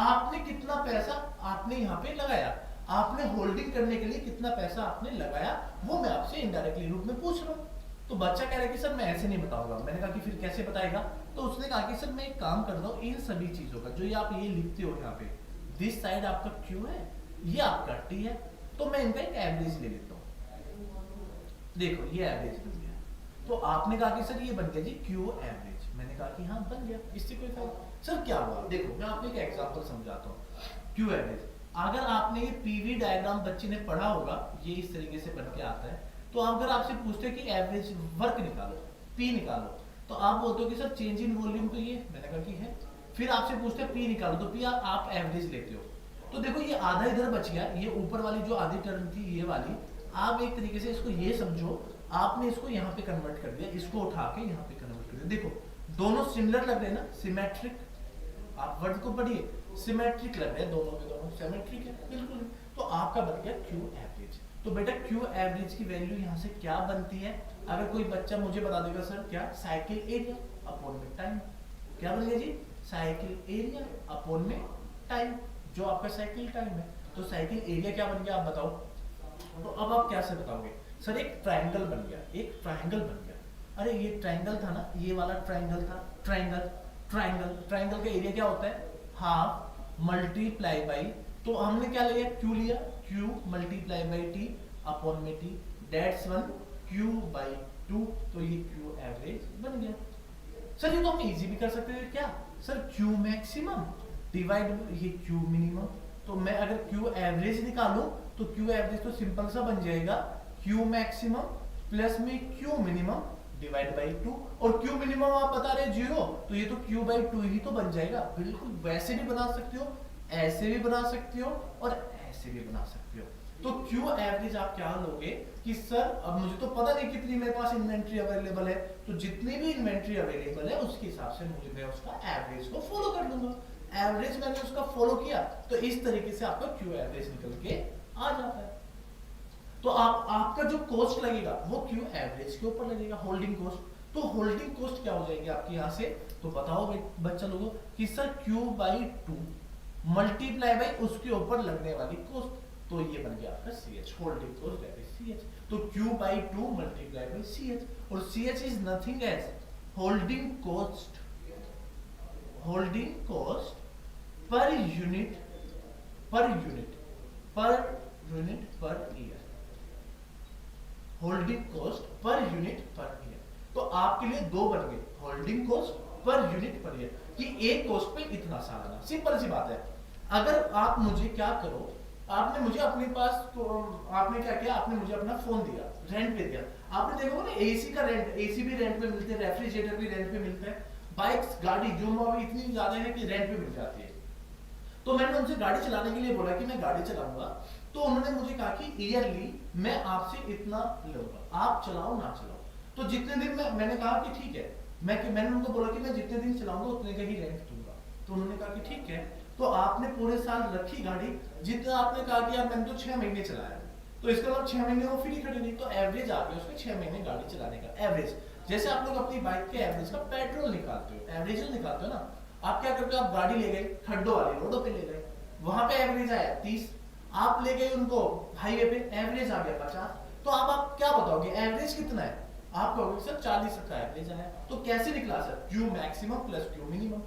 आपने कितना पैसा आपने यहाँ पे लगाया, आपने होल्डिंग करने के लिए कितना पैसा आपने लगाया, वो मैं आपसे इनडायरेक्टली रूप में पूछ रहा हूँ। तो बच्चा कह रहा है कि सर मैं ऐसे नहीं बताऊंगा। मैंने कहा कि फिर कैसे बताएगा, तो उसने कहा कि सर मैं एक काम करता हूँ, इन सभी चीजों का जो ये आप ये लिखते हो यहाँ पे, दिस साइड आपका क्यू है, ये आपका टी है, तो मैं इनका एक एवरेज ले लेता हूँ। देखो ये एवरेज बन गया, तो आपने कहा कि सर ये बन गया जी क्यू एवरेज। मैंने कहा कि हाँ बन गया, इससे कोई फायदा। सर क्या हुआ, देखो मैं आपको एक एग्जांपल समझाता हूँ। क्यू एवरेज, अगर आपने ये पीवी डायग्राम बच्चे ने पढ़ा होगा, ये इस तरीके से बन के आता है। तो अगर आपसे पूछते कि एवरेज वर्क निकालो, पी निकालो, तो आप बोलते हो कि सर चेंज इन वॉल्यूम तो ये, मैंने कहा कि है। फिर आपसे पूछते हैं पी निकालो, तो पी आप एवरेज लेते हो। तो देखो ये आधा इधर बच गया, ये ऊपर वाली जो आधी टर्म थी ये वाली, आप एक तरीके से इसको ये समझो, आपने इसको यहाँ पे कन्वर्ट कर दिया, इसको उठा के यहाँ पे कन्वर्ट कर दिया। देखो दोनों सिमिलर लग रहे हैं ना, सिमेट्रिक, आप वर्ड को पढ़िए, सिमेट्रिक लग रहे हैं दोनों के दोनों, सिमेट्रिक है बिल्कुल। तो आपका बन गया क्यू एवरेज। तो बेटा क्यू एवरेज की वैल्यू यहाँ से क्या बनती है, अगर कोई बच्चा मुझे बता देगा सर क्या, साइकिल एरिया अपॉन में टाइम। क्या बन गया जी, साइकिल एरिया अपॉन में टाइम, जो आपका साइकिल टाइम है। तो साइकिल एरिया क्या बन गया आप बताओ। तो अब आप कैसे बताओगे, सर एक ट्रायंगल बन गया, एक ट्रायंगल बन गया। अरे ये ट्रायंगल था ना, ये वाला ट्रायंगल था, ट्रायंगल ट्रायंगल ट्रायंगल का एरिया क्या होता है, हाफ मल्टीप्लाई बाई, तो हमने क्या लिया क्यू लिया, Q multiply by T upon में टी, दैट्स 1 क्यू बाई 2, तो ये क्यू एवरेज बन गया। सर ये तो हम इजी भी कर सकते थे क्या, सर क्यू मैक्सिमम डिवाइड ये क्यू मिनिमम। तो मैं अगर क्यू एवरेज निकालूं तो क्यू एवरेज तो सिंपल सा बन जाएगा, क्यू मैक्सिमम प्लस में क्यू मिनिमम डिवाइड बाई 2, और क्यू मिनिमम आप बता रहे 0, तो ये तो क्यू बाई 2 ही तो बन जाएगा। बिल्कुल वैसे भी बना सकते हो, ऐसे भी बना सकते हो, और ऐसे भी बना सकते हो। तो क्यू एवरेज आप क्या लोगे कि सर अब मुझे तो पता नहीं कितनी मेरे पास इन्वेंट्री अवेलेबल है, तो जितनी भी इन्वेंट्री अवेलेबल है उसके हिसाब से मुझे मैं उसका एवरेज को फॉलो कर लूंगा। एवरेज मैंने उसका फॉलो किया, तो इस तरीके से आपका क्यू एवरेज निकल के आ जाता है। तो आपका जो कॉस्ट लगेगा वो क्यू एवरेज के ऊपर लगेगा, होल्डिंग कॉस्ट। तो होल्डिंग कॉस्ट क्या हो जाएगी आपकी यहाँ से, तो बताओ बच्चा लोगों कि sir Q by 2 multiply by उसके ऊपर लगने वाली कॉस्ट, तो ये बन गया आपका C H, holding cost that is C H. तो Q by 2 multiply by C H, और C H is nothing as holding cost, holding cost per unit, per unit, per unit per year, holding cost per unit per year. तो आपके लिए दो बन गए, holding cost per unit per year, कि एक कॉस्ट पे इतना सालाना। सिंपल सी बात है। अगर आप मुझे क्या करो, आपने मुझे अपने पास तो आपने क्या किया, आपने मुझे अपना फोन दिया, रेंट पे दिया। आपने देखो ना एसी का रेंट, एसी भी रेंट पे मिलते हैं, रेफ्रिजरेटर भी रेंट पे मिलता है, बाइक्स गाड़ी जो अभी इतनी ज्यादा है कि रेंट पे मिल जाती है। तो मैंने उनसे गाड़ी चलाने के लिए बोला कि मैं गाड़ी चलाऊंगा, तो उन्होंने मुझे कहा कि ईयरली मैं आपसे इतना लूंगा, आप चलाओ ना चलाओ। तो जितने दिन मैंने कहा कि ठीक है, मैंने उनको बोला कि मैं जितने दिन चलाऊंगा उतने का ही रेंट दूंगा। तो उन्होंने कहा कि ठीक है। तो आपने पूरे साल रखी गाड़ी, जितना आपने कहा कि यार मैंने तो 6 महीने चलाया, तो इसका मतलब 6 महीने वो फ्री खड़ी रही, तो एवरेज आ गया उसमें 6 महीने गाड़ी चलाने का एवरेज। जैसे आप लोग अपनी बाइक के एवरेज का पेट्रोल निकालते हो, एवरेज निकालते हो ना, आप क्या करते हो, आप गाड़ी ले गए खड्डों वाली रोडों पे ले गए, वहां पे एवरेज आया 30, आप ले गए उनको हाईवे पे, एवरेज आ गया 50, तो अब आप क्या बताओगे एवरेज कितना है, आप कहोगे सर 40 का एवरेज आया। तो कैसे निकला sir, Q maximum plus Q minimum,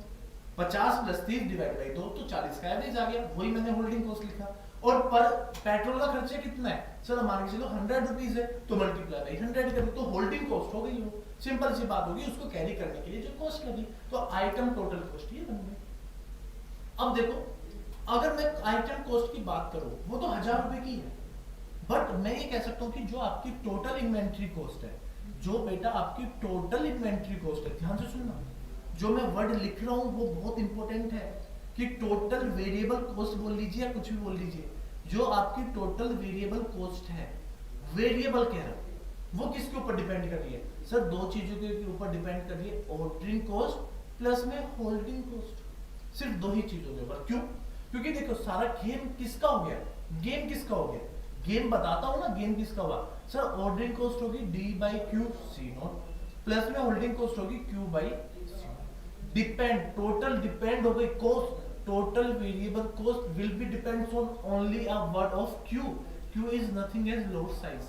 50 plus 30 divide by 2, तो 40 का एवरेज आ गया, वही मैंने होल्डिंग कॉस्ट लिखा। और पर पेट्रोल का खर्चा कितना है सर, मान के चलो 100 रुपीज है, तो मल्टीप्लाई बाई 100 करो तो होल्डिंग कॉस्ट हो गई, वो सिंपल सी बात होगी, उसको कैरी करने के लिए जो कॉस्ट लगी, तो आइटम टोटल कॉस्ट ये बन गई। अब देखो अगर मैं आइटम कॉस्ट की बात करूं, वो तो 1000 रुपए की है, बट मैं ये कह सकता हूं कि जो आपकी टोटल इन्वेंट्री कॉस्ट है, जो बेटा आपकी टोटल इन्वेंट्री कॉस्ट है, ध्यान से सुनना, जो मैं वर्ड लिख रहा हूं वो बहुत इंपॉर्टेंट है, कि टोटल वेरिएबल कॉस्ट बोल लीजिए या कुछ भी बोल लीजिए, जो आपकी टोटल वेरिएबल कॉस्ट है, वेरिएबल कह रहा हूं, वो किसके ऊपर डिपेंड कर रही है सर, दो चीजों के ऊपर डिपेंड कर रही है, ऑर्डरिंग कॉस्ट प्लस में होल्डिंग कॉस्ट, सिर्फ दो ही चीजों के ऊपर। क्यों? क्योंकि देखो सारा गेम किसका हो गया, गेम किसका हो गया, गेम बताता हूं ना, गेम किसका हुआ सर, ऑर्डरिंग कॉस्ट होगी D by Q C naught, plus में होल्डिंग कॉस्ट होगी Q by C, depend, total depend हो गई cost, total variable cost will be depends on only a word of q, q is nothing as load size,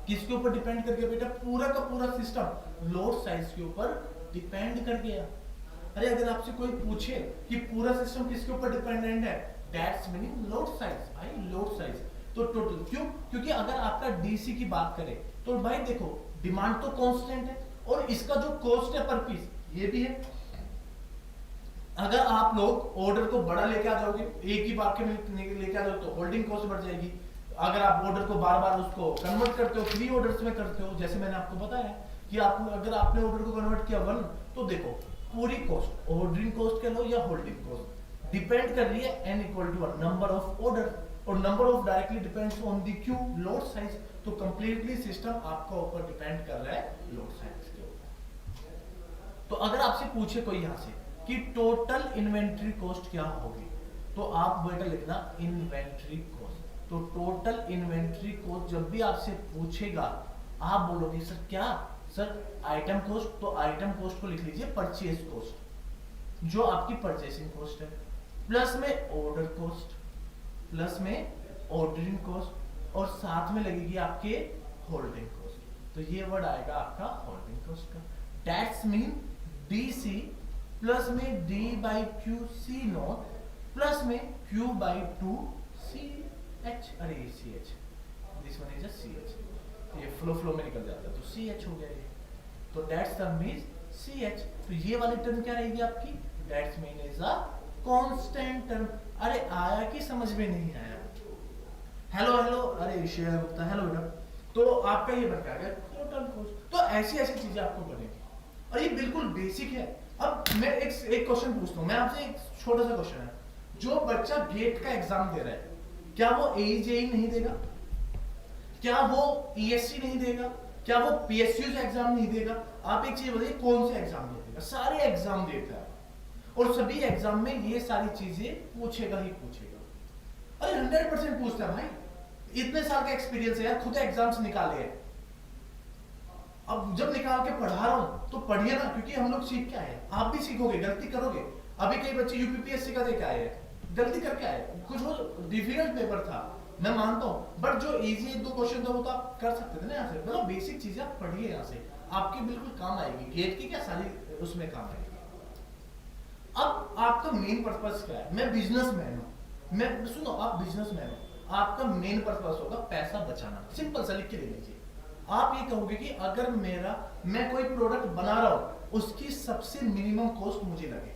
किसके ऊपर डिपेंड कर गया बेटा, पूरा का पूरा सिस्टम लोड साइज के ऊपर डिपेंड कर गया। अरे अगर आपसे कोई पूछे कि पूरा सिस्टम किसके ऊपर डिपेंडेंट है, दैट्स मीनिंग लोड साइज, भाई लोड साइज, तो टोटल, क्यों? क्योंकि अगर आपका डीसी की बात करें तो भाई देखो डिमांड तो कांस्टेंट है, और इसका जो कॉस्ट है पर पीस ये भी है, अगर आप लोग ऑर्डर को बड़ा लेके आ जाओगे, एक ही बार के में लेके आ जाओ तो होल्डिंग कॉस्ट बढ़ जाएगी, अगर आप ऑर्डर को बार बार उसको कन्वर्ट करते हो, 3 ऑर्डर्स में करते हो, जैसे मैंने आपको बताया कि आप अगर आपने ऑर्डर को कन्वर्ट किया 1, तो देखो पूरी कॉस्ट, ऑर्डरिंग कॉस्ट कह लो या होल्डिंग कॉस्ट, डिपेंड कर रही है n equal to number of order, और number of directly depends on the Q load size, तो कंप्लीटली सिस्टम आपका ऊपर डिपेंड कर रहा है लोड साइज के ऊपर। तो अगर आपसे पूछे कोई यहां से कि टोटल इन्वेंट्री कॉस्ट क्या होगी, तो आप बेटा लिखना इन्वेंट्री कॉस्ट, तो टोटल इन्वेंट्री कॉस्ट जब भी आपसे पूछेगा आप बोलोगे सर क्या, सर आइटम कॉस्ट, तो आइटम कॉस्ट को लिख लीजिए परचेज कॉस्ट, जो आपकी परचेसिंग कॉस्ट है, प्लस में ऑर्डर कॉस्ट, प्लस में ऑर्डरिंग कॉस्ट, और साथ में लगेगी आपके होल्डिंग कॉस्ट, तो ये वर्ड आएगा आपका होल्डिंग कॉस्ट का, दैट्स मीन डीसी प्लस में D by Q C naught, plus में क्यू बाई 2 सी एच, अरे C H, this one is C H, ये फ्लो में निकल जाता है, तो सी एच हो गया ये, तो that's the mean C H, तो ये वाली टर्म क्या रहेगी आपकी, that's mean is a constant term. अरे आया कि समझ में नहीं आया, हेलो हेलो, अरे शेयर होता है, हेलो बेटा, तो आपका ये बन गया टोटल कॉस्ट। तो ऐसी ऐसी चीजें आपको बनेगी, और ये बिल्कुल बेसिक है। अब मैं एक क्वेश्चन पूछता हूँ, मैं आपसे एक छोटा सा क्वेश्चन है, जो बच्चा गेट का एग्जाम दे रहा है, क्या वो एईजेई नहीं देगा, क्या वो ईएससी नहीं देगा, क्या वो पीएसयू से एग्जाम नहीं देगा? आप एक चीज बताइए, कौन से एग्जाम देगा? सारे एग्जाम देता है, और सभी एग्जाम में ये सारी चीजें पूछेगा ही पूछेगा। अरे 100% पूछता है भाई, इतने साल का एक्सपीरियंस है यार, खुद एग्जाम्स निकाले हैं। अब जब निकाल के पढ़ा रहा हूं तो पढ़िए ना, क्योंकि हम लोग सीख के आए हैं, आप भी सीखोगे, गलती करोगे। अभी कई बच्चे यूपीपीएससी का देके आए हैं, गलती करके आए, कुछ वो डिफिकल्ट पेपर था, मैं मानता हूं, बट जो इजी 1-2 क्वेश्चन था वो तो आप कर सकते थे ना यहाँ से। मतलब बेसिक चीजें आप पढ़िए यहाँ से, आपके बिल्कुल काम आएगी, गेट की क्या सारी उसमें काम आएगी। अब आपका मेन पर्पस क्या है? मैं बिजनेसमैन हूं, मैं सुनो, आप बिजनेसमैन हो, आपका मेन पर्पस होगा पैसा बचाना। सिंपल सा लिख के ले लीजिए। आप ये कहोगे कि अगर मैं कोई प्रोडक्ट बना रहा हूं, उसकी सबसे मिनिमम कॉस्ट मुझे लगे।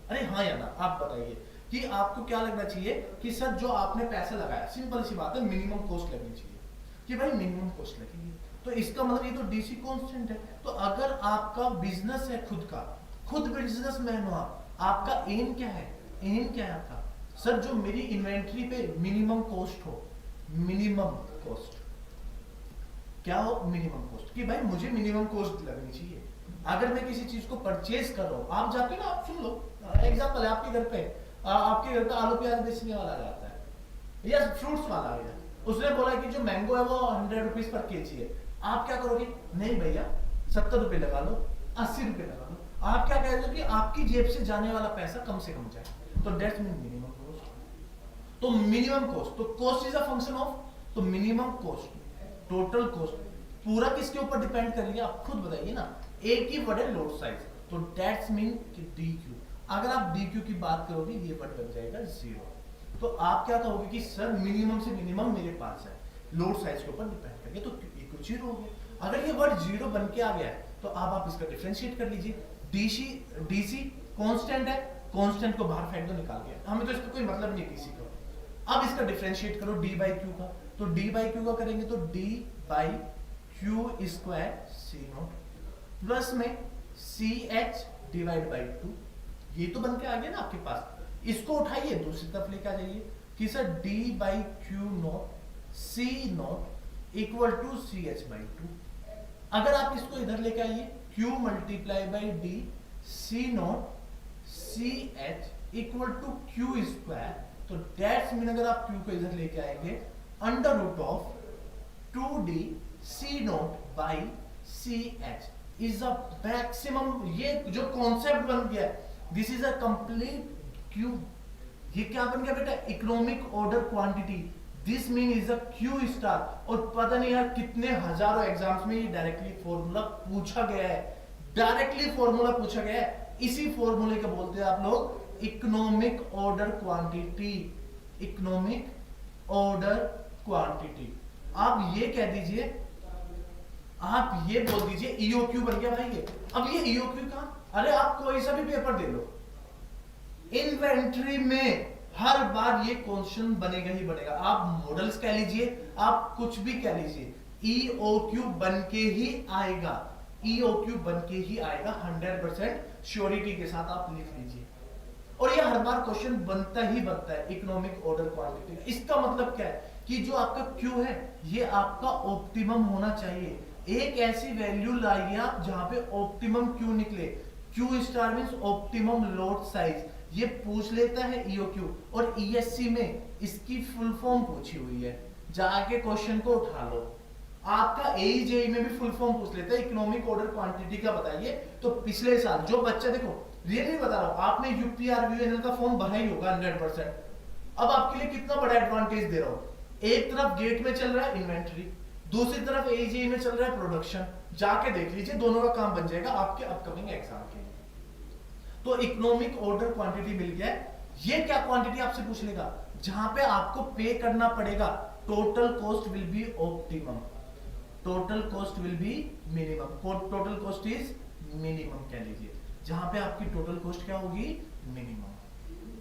अरे हाँ या ना, आप बताइए कि आपको क्या लगना चाहिए कि सर जो आपने पैसा लगाया, सिंपल सी बात है, मिनिमम कॉस्ट लगनी चाहिए कि भाई मिनिमम कॉस्ट लगेगी। तो इसका मतलब ये तो डीसी कांस्टेंट है। तो अगर आपका बिजनेस है खुद का, खुद बिजनेसमैन हो आप, आपका एम क्या है? एम क्या है आपका? सर जो मेरी इन्वेंट्री पे मिनिमम कॉस्ट हो, मिनिमम कॉस्ट क्या हो? मिनिमम कॉस्ट, कि भाई मुझे मिनिमम कॉस्ट लगनी चाहिए। अगर मैं किसी चीज को परचेज कर रहा हूं, आप जाके ना, आप सुन लो, एग्जांपल है, आपके घर पे आलू प्याज बेचने वाला जाता है या फ्रूट्स वाला है, उसने बोला कि जो मैंगो है वो 100 रुपीज पर केजी है। आप क्या करोगे? नहीं भैया, 70 रुपए लगा लो, 80 रुपए लगा लो, आप क्या कह रहे हो कि आपकी जेब से जाने वाला पैसा कम से कम जाए, तो डेट्स मीन मिनिमम कॉस्ट। तो मिनिमम कॉस्ट, तो cost is a function of, तो मिनिमम कॉस्ट, टोटल कॉस्ट पूरा किसके ऊपर डिपेंड कर रही है, आप खुद बताइए ना, एक ही वर्ड है लोड साइज, तो डेट्स मीन कि डी क्यू। अगर आप डी क्यू की बात करोगे ये वर्ड बन जाएगा 0। तो आप क्या कहोगे कि सर मिनिमम से मिनिमम मेरे पास है, लोड साइज के ऊपर डिपेंड करके, तो इक्वल 0 हो गया। अगर ये वर्ड 0 बन के आ गया है तो अब आप इसका डिफरेंशिएट कर लीजिए। डीसी कांस्टेंट है, कांस्टेंट को बाहर फेंक दो, निकाल के, हमें तो इसका कोई मतलब नहीं डीसी का। अब इसका डिफरेंशिएट करो डी बाई क्यू का, तो डी बाई क्यू का करेंगे तो D by Q square C naught plus में सी एच डिवाइड बाई 2, ये तो बन के आ गया ना आपके पास। इसको उठाइए दूसरी तरफ लेके आ जाइए कि sir D by Q naught C naught equal to C H by 2। अगर आप इसको इधर लेके आइए, Q multiply by D C naught C H equal to Q square, तो डेट्स मीन अगर आप Q को इधर लेके आएंगे under root of 2d C naught by C H is a maximum. ये जो कॉन्सेप्ट बन गया, this is a complete cube. ये क्या बन गया बेटा, economic order quantity, this mean is a Q star. और पता नहीं यार कितने हजारों एग्जाम्स में ये डायरेक्टली फॉर्मूला पूछा गया है, डायरेक्टली फॉर्मूला पूछा गया है। इसी फॉर्मूले को बोलते हैं आप लोग economic order quantity, economic order quantity. आप ये कह दीजिए, आप ये बोल दीजिए ईओक्यू बन गया भाई ये। अब ये ईओक्यू का, अरे आप कोई सा भी पेपर दे लो, इन्वेंट्री में हर बार ये क्वेश्चन बनेगा ही बनेगा। आप मॉडल्स कह लीजिए, आप कुछ भी कह लीजिए, ईओक्यू बन के ही आएगा, ईओक्यू बन के ही आएगा 100% श्योरिटी के साथ आप लिख लीजिए। और ये हर बार क्वेश्चन बनता ही बनता है इकोनॉमिक ऑर्डर क्वांटिटी। इसका मतलब क्या है कि जो आपका क्यू है ये आपका ऑप्टिमम होना चाहिए। एक ऐसी वैल्यू लाइए आप जहां पे ऑप्टिमम क्यू निकले। Q star means optimum load size, ये पूछ लेता है ईओक्यू। और ईएससी में इसकी फुल फॉर्म पूछी हुई है, जाके क्वेश्चन को उठा लो। आपका एईजेई में भी फुल फॉर्म पूछ लेता है इकोनॉमिक ऑर्डर क्वांटिटी का बताइए। तो पिछले साल जो बच्चा, देखो रियली बता रहा हूं, आपने यूपीआरवीएनएल का फॉर्म भरा ही होगा 100%। अब आपके लिए कितना बड़ा एडवांटेज दे रहा हूं, एक तरफ गेट में चल रहा है इन्वेंट्री, दूसरी तरफ एईजेई में चल रहा है प्रोडक्शन। जाके देख लीजिए, दोनों का काम बन जाएगा आपके अपकमिंग एग्जाम के लिए। तो इकोनॉमिक ऑर्डर क्वांटिटी मिल गया है। ये क्या क्वांटिटी आपसे पूछ लेगा, जहां पे आपको पे करना पड़ेगा total cost will be optimum, total cost will be minimum, total cost is minimum कह लीजिए। जहां पे आपकी टोटल कॉस्ट क्या होगी, मिनिमम,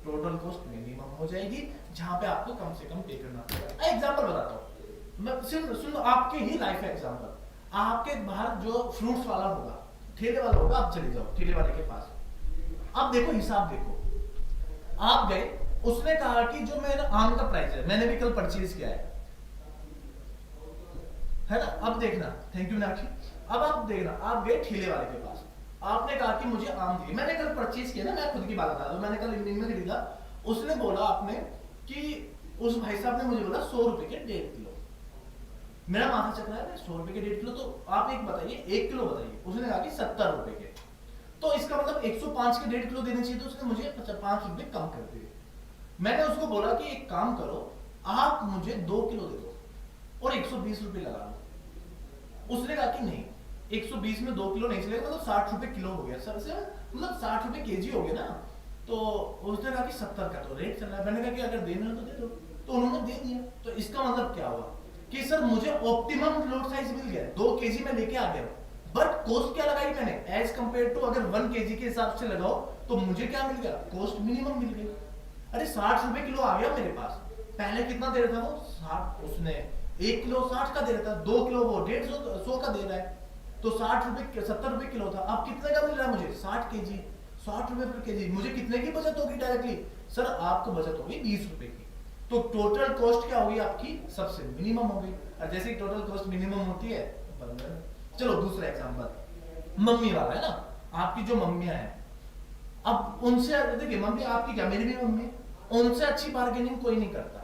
टोटल कॉस्ट मिनिमम हो जाएगी, जहां पे आपको कम से कम पे करना पड़ेगा। एग्जांपल बताता हूं मैं, सुन आपके ही लाइफ एग्जांपल। आपके बाहर जो फ्रूट्स वाला होगा, ठेले वाला होगा, आप चले जाओ ठेले वाले के पास। अब देखो हिसाब देखो, आप गए, उसने कहा कि जो मेरा आम का प्राइस है, मैंने भी कल परचेज किया है ना। अब देखना, थैंक यू मीनाक्षी। अब आप देखना, आप गए ठेले वाले के पास, आपने कहा कि मुझे आम दिए, मैंने कल परचेज किया ना, मैं खुद की बात बता दूं, मैंने कल इवनिंग में खरीदा। उसने बोला आपने कि उस भाई साहब ने मुझे बोला 100 रुपए के 1.5 किलो। मेरा माथा चक रहा है, 100 रुपए के 1.5 किलो, तो आप एक बताइए, 1 किलो बताइए। उसने कहा कि 70 रुपए के, तो इसका मतलब 105 के 1.5 किलो देने चाहिए, तो उसने मुझे 5 रुपए कम कर दिए। मैंने उसको बोला कि एक काम करो, आप मुझे 2 किलो दे दो और 120 रुपए लगा लो। उसने कहा कि नहीं, 120 में 2 किलो नहीं चलेगा, मतलब 60 रुपए किलो हो गया सर से, मतलब 60 रुपए केजी हो गया ना। तो उसने कहा कि 70 का तो रेट चल रहा है। मैंने कहा कि अगर देना है तो दे दो, तो उन्होंने दे दिया। तो इसका मतलब क्या हुआ कि सर मुझे ऑप्टिमम लोड साइज मिल गया, 2 केजी में लेके आ गया, बट कॉस्ट क्या लगाई मैंने, एज कंपेयर टू अगर 1 केजी के हिसाब से लगाओ तो मुझे क्या मिल गया, कॉस्ट मिनिमम मिल गई। अरे 60 रुपए किलो आ गया मेरे पास। पहले कितना दे रहा था वो, 60, उसने 1 किलो 60 का दे रहा था, 2 किलो वो 150 का दे रहा है, तो 60 रुपए 70 रुपए किलो था। अब कितने का मिल रहा है मुझे, 60 केजी, 60 रुपए पर केजी। मुझे कितने की बचत होगी डायरेक्टली, सर आपको बचत होगी 20 रुपए की। तो टोटल कॉस्ट क्या होगी आपकी, सबसे मिनिमम होगी। और जैसे ही टोटल कॉस्ट मिनिमम होती है, चलो दूसरा एग्जांपल, मम्मी वाला है ना। आपकी जो मम्मियां हैं, अब उनसे देखिए, मम्मी आपकी क्या, मेरी भी मम्मी, उनसे अच्छी बार्गेनिंग कोई नहीं करता।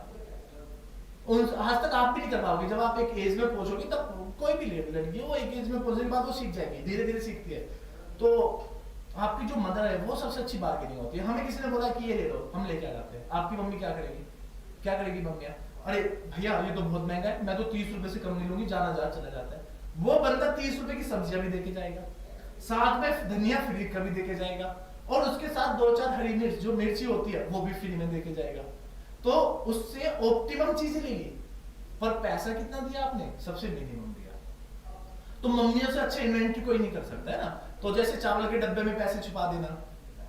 उन आज तक आप भी नहीं कर पाओगे। जब आप एक एज में पहुंचोगे तब कोई भी लड़की हो, वो एक एज में पहुंचने के बाद वो सीख जाएगी, धीरे धीरे सीखती है। तो आपकी जो मदर है वो सबसे अच्छी बार्गेनिंग होती है। हमें किसी ने बोला कि ये ले लो, हम लेके आ जाते हैं। आपकी मम्मी क्या करेगी, क्या करेगी मम्मियाँ, अरे भैया ये तो बहुत महंगा है, मैं तो 30 रुपए से कम नहीं लूंगी, जाना जा चला जाता है। वो बंदा 30 रुपए की सब्जियां भी देके जाएगा, साथ में धनिया फ्री का भी देके जाएगा, और उसके साथ 2-4 हरी मिर्च जो मिर्ची होती है वो भी फ्री में देके जाएगा। तो उससे ऑप्टिमम चीजें लेगी, पर पैसा कितना दिया आपने, सबसे मिनिमम दिया। तो मम्मियों से अच्छे इन्वेंटरी कोई नहीं कर सकता है ना। तो जैसे चावल के डब्बे में पैसे छुपा देना,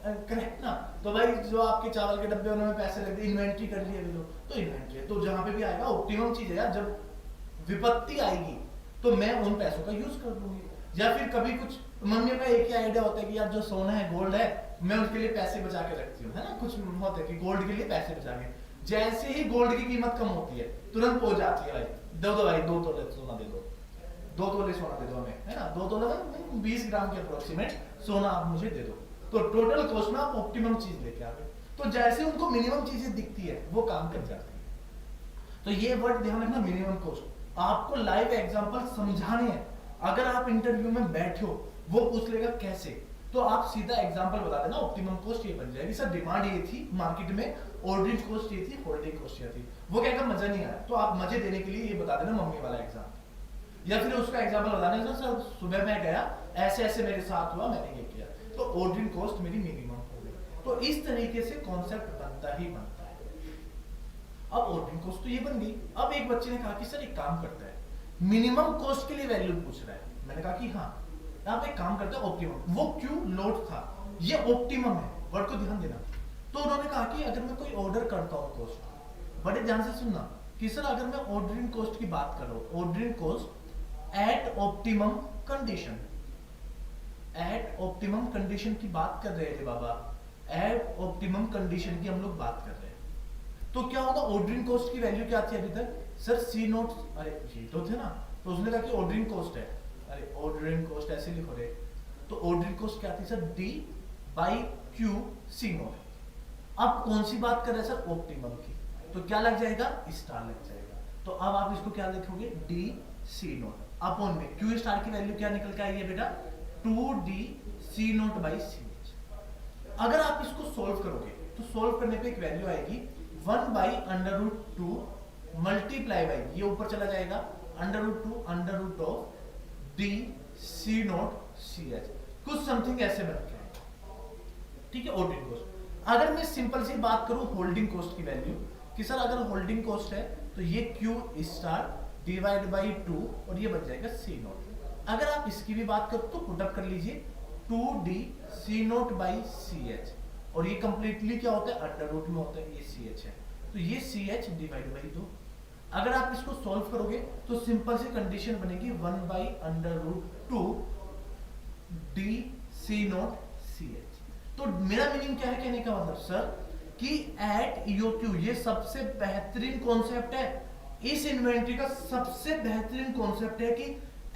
करेक्ट ना। तो भाई जो आपके चावल के डब्बे उनमें पैसे लग गए, इन्वेंटरी कर लिया भी तो इन्वेंटरी है। तो जहां पे भी आएगा ऑप्टिमम चीज है यार। जब विपत्ति आएगी तो मैं उन पैसों का यूज कर दूंगी। या फिर कभी कुछ मम्मी का एक ही आइडिया होता है कि यार जो सोना है, गोल्ड है, मैं उसके लिए पैसे बचा के रखती हूँ, है ना। कुछ होता है कि गोल्ड के लिए पैसे बचा के, जैसे ही गोल्ड की कीमत कम होती है तुरंत पहुंच जाती है, भाई दो भाई 2 तोले सोना दे दो, 2 तोले सोना दे दो हमें, है ना। 2 तोले 20 ग्राम के अप्रोक्सीमेट सोना आप मुझे दे दो। तो टोटल कॉस्ट में आप ऑप्टिमम चीज लेके आ गए। तो जैसे उनको मिनिमम चीजें दिखती है वो काम कर जाती है। तो ये वर्ड ध्यान रखना, मिनिमम कॉस्ट। आपको लाइव एग्जांपल समझाने हैं। अगर आप इंटरव्यू में बैठे हो, वो पूछ लेगा कैसे, तो आप सीधा एग्जांपल बता देना, ऑप्टिमम कॉस्ट ये बन जाएगी सर, डिमांड ये थी मार्केट में, ऑर्डरिंग कॉस्ट ये थी, होल्डिंग कॉस्ट ये थी। वो कहेगा मजा नहीं आया, तो आप मजे देने के लिए ये बता देना मम्मी वाला एग्जांपल, या फिर उसका एग्जांपल बताना सर सुबह मैं गया, ऐसे ऐसे मेरे साथ हुआ, मैंने ये किया, तो ऑर्डरिंग कॉस्ट मेरी मिनिमम हो गई। तो इस तरीके से कॉन्सेप्ट बनता ही बनता है। अब ऑर्डरिंग कॉस्ट तो ये बन गई। अब एक बच्चे ने कहा कि सर एक काम करता है, मिनिमम कॉस्ट के लिए वैल्यू पूछ रहा है। मैंने कहा कि हाँ, आप एक काम करते हैं ऑप्टिमम। वो क्यों लोड था, ये ऑप्टिमम है, वर्ड को ध्यान देना। तो उन्होंने कहा कि अगर मैं कोई ऑर्डर करता हूँ कॉस्ट, बड़े ध्यान से सुनना कि सर अगर मैं ऑर्डरिंग कॉस्ट की बात कर रहा हूँ, ordering cost at optimum condition, at optimum condition की बात कर रहे थे बाबा, एट ऑप्टिमम कंडीशन की हम लोग बात कर रहे हैं। तो क्या होगा, ऑर्डरिंग कॉस्ट की वैल्यू क्या थी अभी तक सर, सी नोट, अरे ये तो थे ना। तो उसने कहा कि ऑर्डरिंग कॉस्ट है, अरे ऑर्डरिंग कॉस्ट ऐसे लिखो रे, तो ऑर्डरिंग कॉस्ट क्या थी sir, D by Q C naught. अब कौन सी बात कर रहे हैं सर, ऑप्टिमम की, तो क्या लग जाएगा, स्टार लग जाएगा। तो अब आप इसको क्या लिखोगे, डी सी नोट अपॉन में क्यू स्टार की वैल्यू क्या निकल के आई है बेटा, 2d C naught by C H. अगर आप इसको सोल्व करोगे तो सोल्व करने पे एक वैल्यू आएगी 1 by under root 2 multiply by, ये ऊपर चला जाएगा, under root 2 under root of D C naught C H, कुछ समथिंग ऐसे बन के आएगा। ठीक है, ऑर्डरिंग कॉस्ट। अगर मैं सिंपल सी बात करूं होल्डिंग कॉस्ट की वैल्यू, कि सर अगर होल्डिंग कॉस्ट है तो ये क्यू स्टार डिवाइड बाई 2 और ये बन जाएगा सी नोट। अगर आप इसकी भी बात करो तो पुटअप कर लीजिए 2d C naught by C H, और ये कंप्लीटली क्या होता है, अंडर रूट में होता है, ये सी एच है, तो ये सी एच डिवाइड बाई 2। अगर आप इसको सॉल्व करोगे तो सिंपल सी कंडीशन बनेगी 1 by under root 2 D C naught C H. तो मेरा मीनिंग क्या है कहने का मतलब सर, कि एट ईओक्यू, ये सबसे बेहतरीन कॉन्सेप्ट है, इस इन्वेंटरी का सबसे बेहतरीन कॉन्सेप्ट है कि